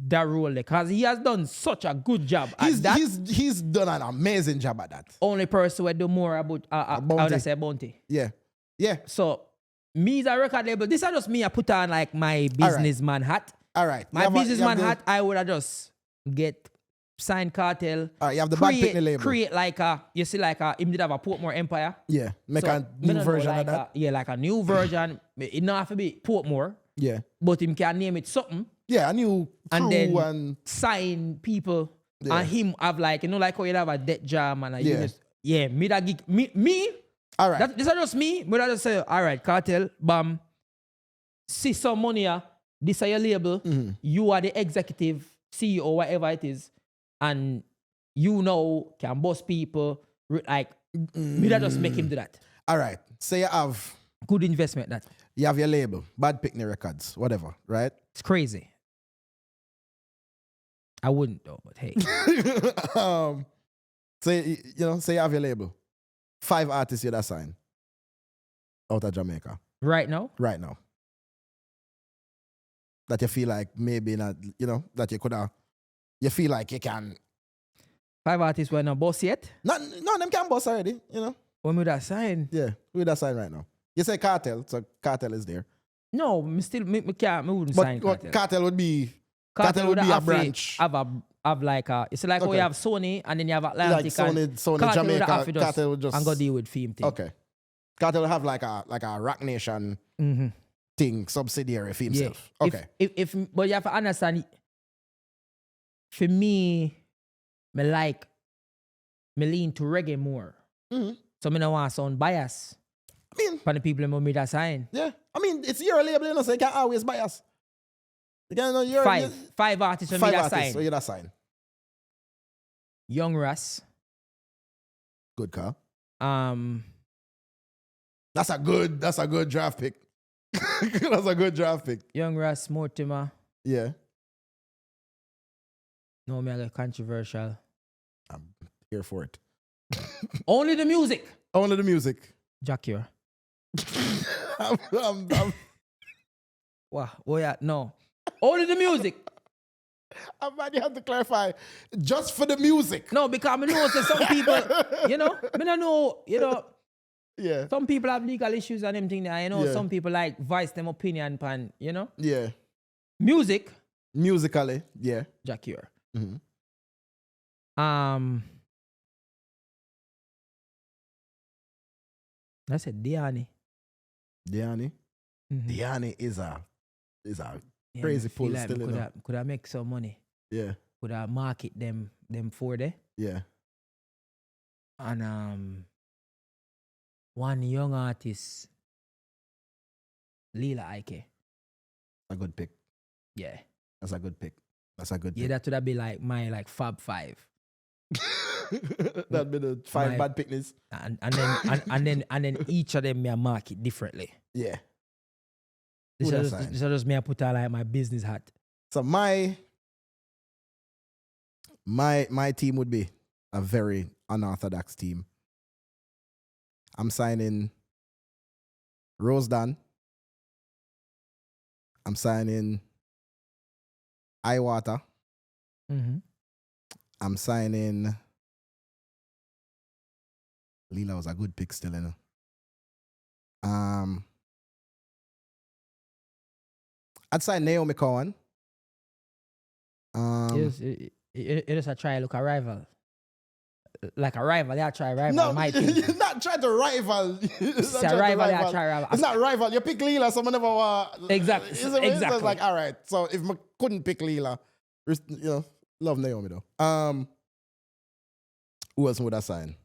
that role because he has done such a good job at that. He's done an amazing job at that. Only person who do more about I would say bounty. Yeah. So me as a record label, this is just me. I put on like my businessman hat. All right. My businessman hat. I would have just get signed Cartel. All right. You have the back picking label. Create like you see like him did have a Portmore Empire. Yeah. Make a new version of that. Like a new version. It not have to be Portmore. Yeah. But him can name it something. Yeah, a new crew and then sign people and him have like, you know, like how you have a debt jam and a unit. Yeah, me that gig. Me. All right. This is just me. Me that just say, all right, Cartel, bam. See some money here. This is your label. You are the executive CEO, whatever it is. And you know can boss people. Like, me that just make him do that. All right. Say you have good investment that. You have your label, Bad Picnic Records, whatever, right? It's crazy. I wouldn't though, but hey. Say you have your label. 5 artists you'd assign out of Jamaica. Right now? Right now. That you feel like maybe not, that you could have, you feel like you can. 5 artists were not boss yet? No, them can boss already, When would I sign? Yeah, we would assign right now. You say Cartel, so Cartel is there. No, me wouldn't sign Cartel. Cartel would be a branch. Have like it's like how you have Sony and then you have Atlantic. Like Sony Jamaica. Cartel would just and go deal with theme thing. Okay. Cartel will have like a Rock Nation thing, subsidiary for himself. Yeah. Okay. But you have to understand, for me lean to reggae more. So me don't want to sound biased. For the people who made that sign. Yeah. It's your label, so you can't always bias. You can't know 5 artists who made that sign. So you that sign. Young Russ. Good car. That's a good draft pick. That's a good draft pick. Young Russ, Mortimer. Yeah. No, me I got controversial. I'm here for it. Only the music. Only the music. Jackier. I'm Wow. Oh yeah, no. Only the music. You have to clarify. Just for the music. No, because I know some people, I don't know, Yeah. Some people have legal issues and everything there. Some people like voice them opinion pan, Yeah. Music. Musically, yeah. Jackier. I said Diani. Diani. Mhm. Diani is a Yeah, crazy I feel pull like still, you know. could I make some money? Yeah, Could I market them for there? yeah. And one young artist, Lila Ike. A good pick. Yeah. That's a good pick. That's a good Yeah, pick. that would have been like my Fab Five. That'd be the 5 My- bad picnics. And then each of them may market differently. Yeah. This Who that is sign? just me I put on like my business hat. So my team would be a very unorthodox team. I'm signing Rose Dan. I'm signing Iwater. Mm-hmm. I'm signing Lila was a good pick still, you know. I'd sign Naomi Cohen. It is a try look a rival. Like a rival, yeah, try rival. No, My team. you're not trying to rival. It's a rival, yeah, try rival. It's not rival. You pick Lila, someone never Exactly. So it's Exactly. like, all right. So if I couldn't pick Lila, you know, love Naomi though. Who else would I sign?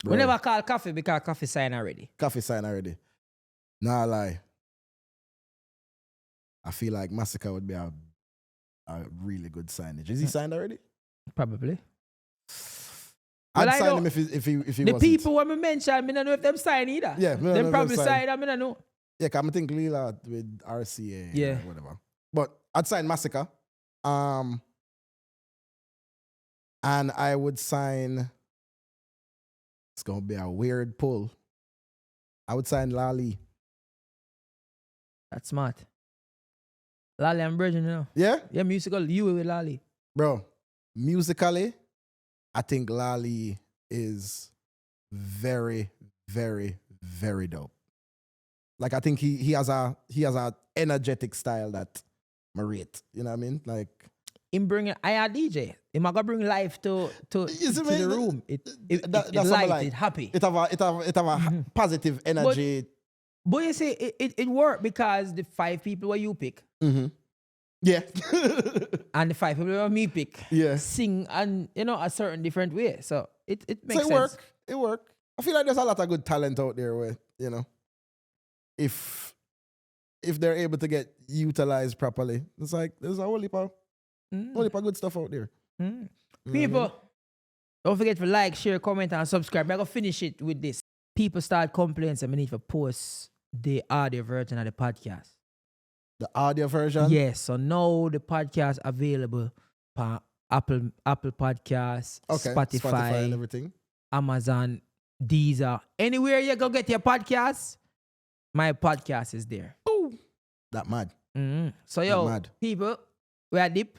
We never call Coffee because Coffee signed already. Coffee sign already. Nah, lie. I feel like Massacre would be a really good signage. Is he signed already? Probably. I'd Well, I sign know him if he The wasn't. people when we mention, I don't know if them sign either. Yeah, me don't know them if probably them sign. sign, I don't know. Yeah, 'cause I'm think Lila with RCA Yeah. or whatever. But I'd sign Massacre. And I would sign, it's gonna be a weird pull. I would sign Lali. That's smart. Lali and Virgin, you know. Yeah? Yeah, musical, you with Lali. Bro, musically, I think Lali is very, very, very dope. Like I think he has a energetic style that I rate. You know what I mean? Like Him bring I a DJ. Him a go bring life to You see me? the room. It that's what I light, like. it happy. it have a positive energy. But you see, it worked because the 5 people where you pick Yeah. and the 5 people where me pick Yeah. sing and a certain different way. So it makes So sense. It work. I feel like there's a lot of good talent out there where, you know, if they're able to get utilized properly, it's like there's a whole heap of good stuff out there. You know what I People, mean? don't forget to like, share, comment, and subscribe. I'm going to finish it with this. People start complaining, so I need to post the audio version of the podcast. The audio version? Yes, so now the podcast available on Apple Podcasts, Okay. Spotify, and everything. Amazon, Deezer. Anywhere you go get your podcast, my podcast is there. That mad. So yo, mad. people, we are deep,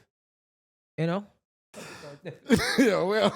you know. Yeah, well.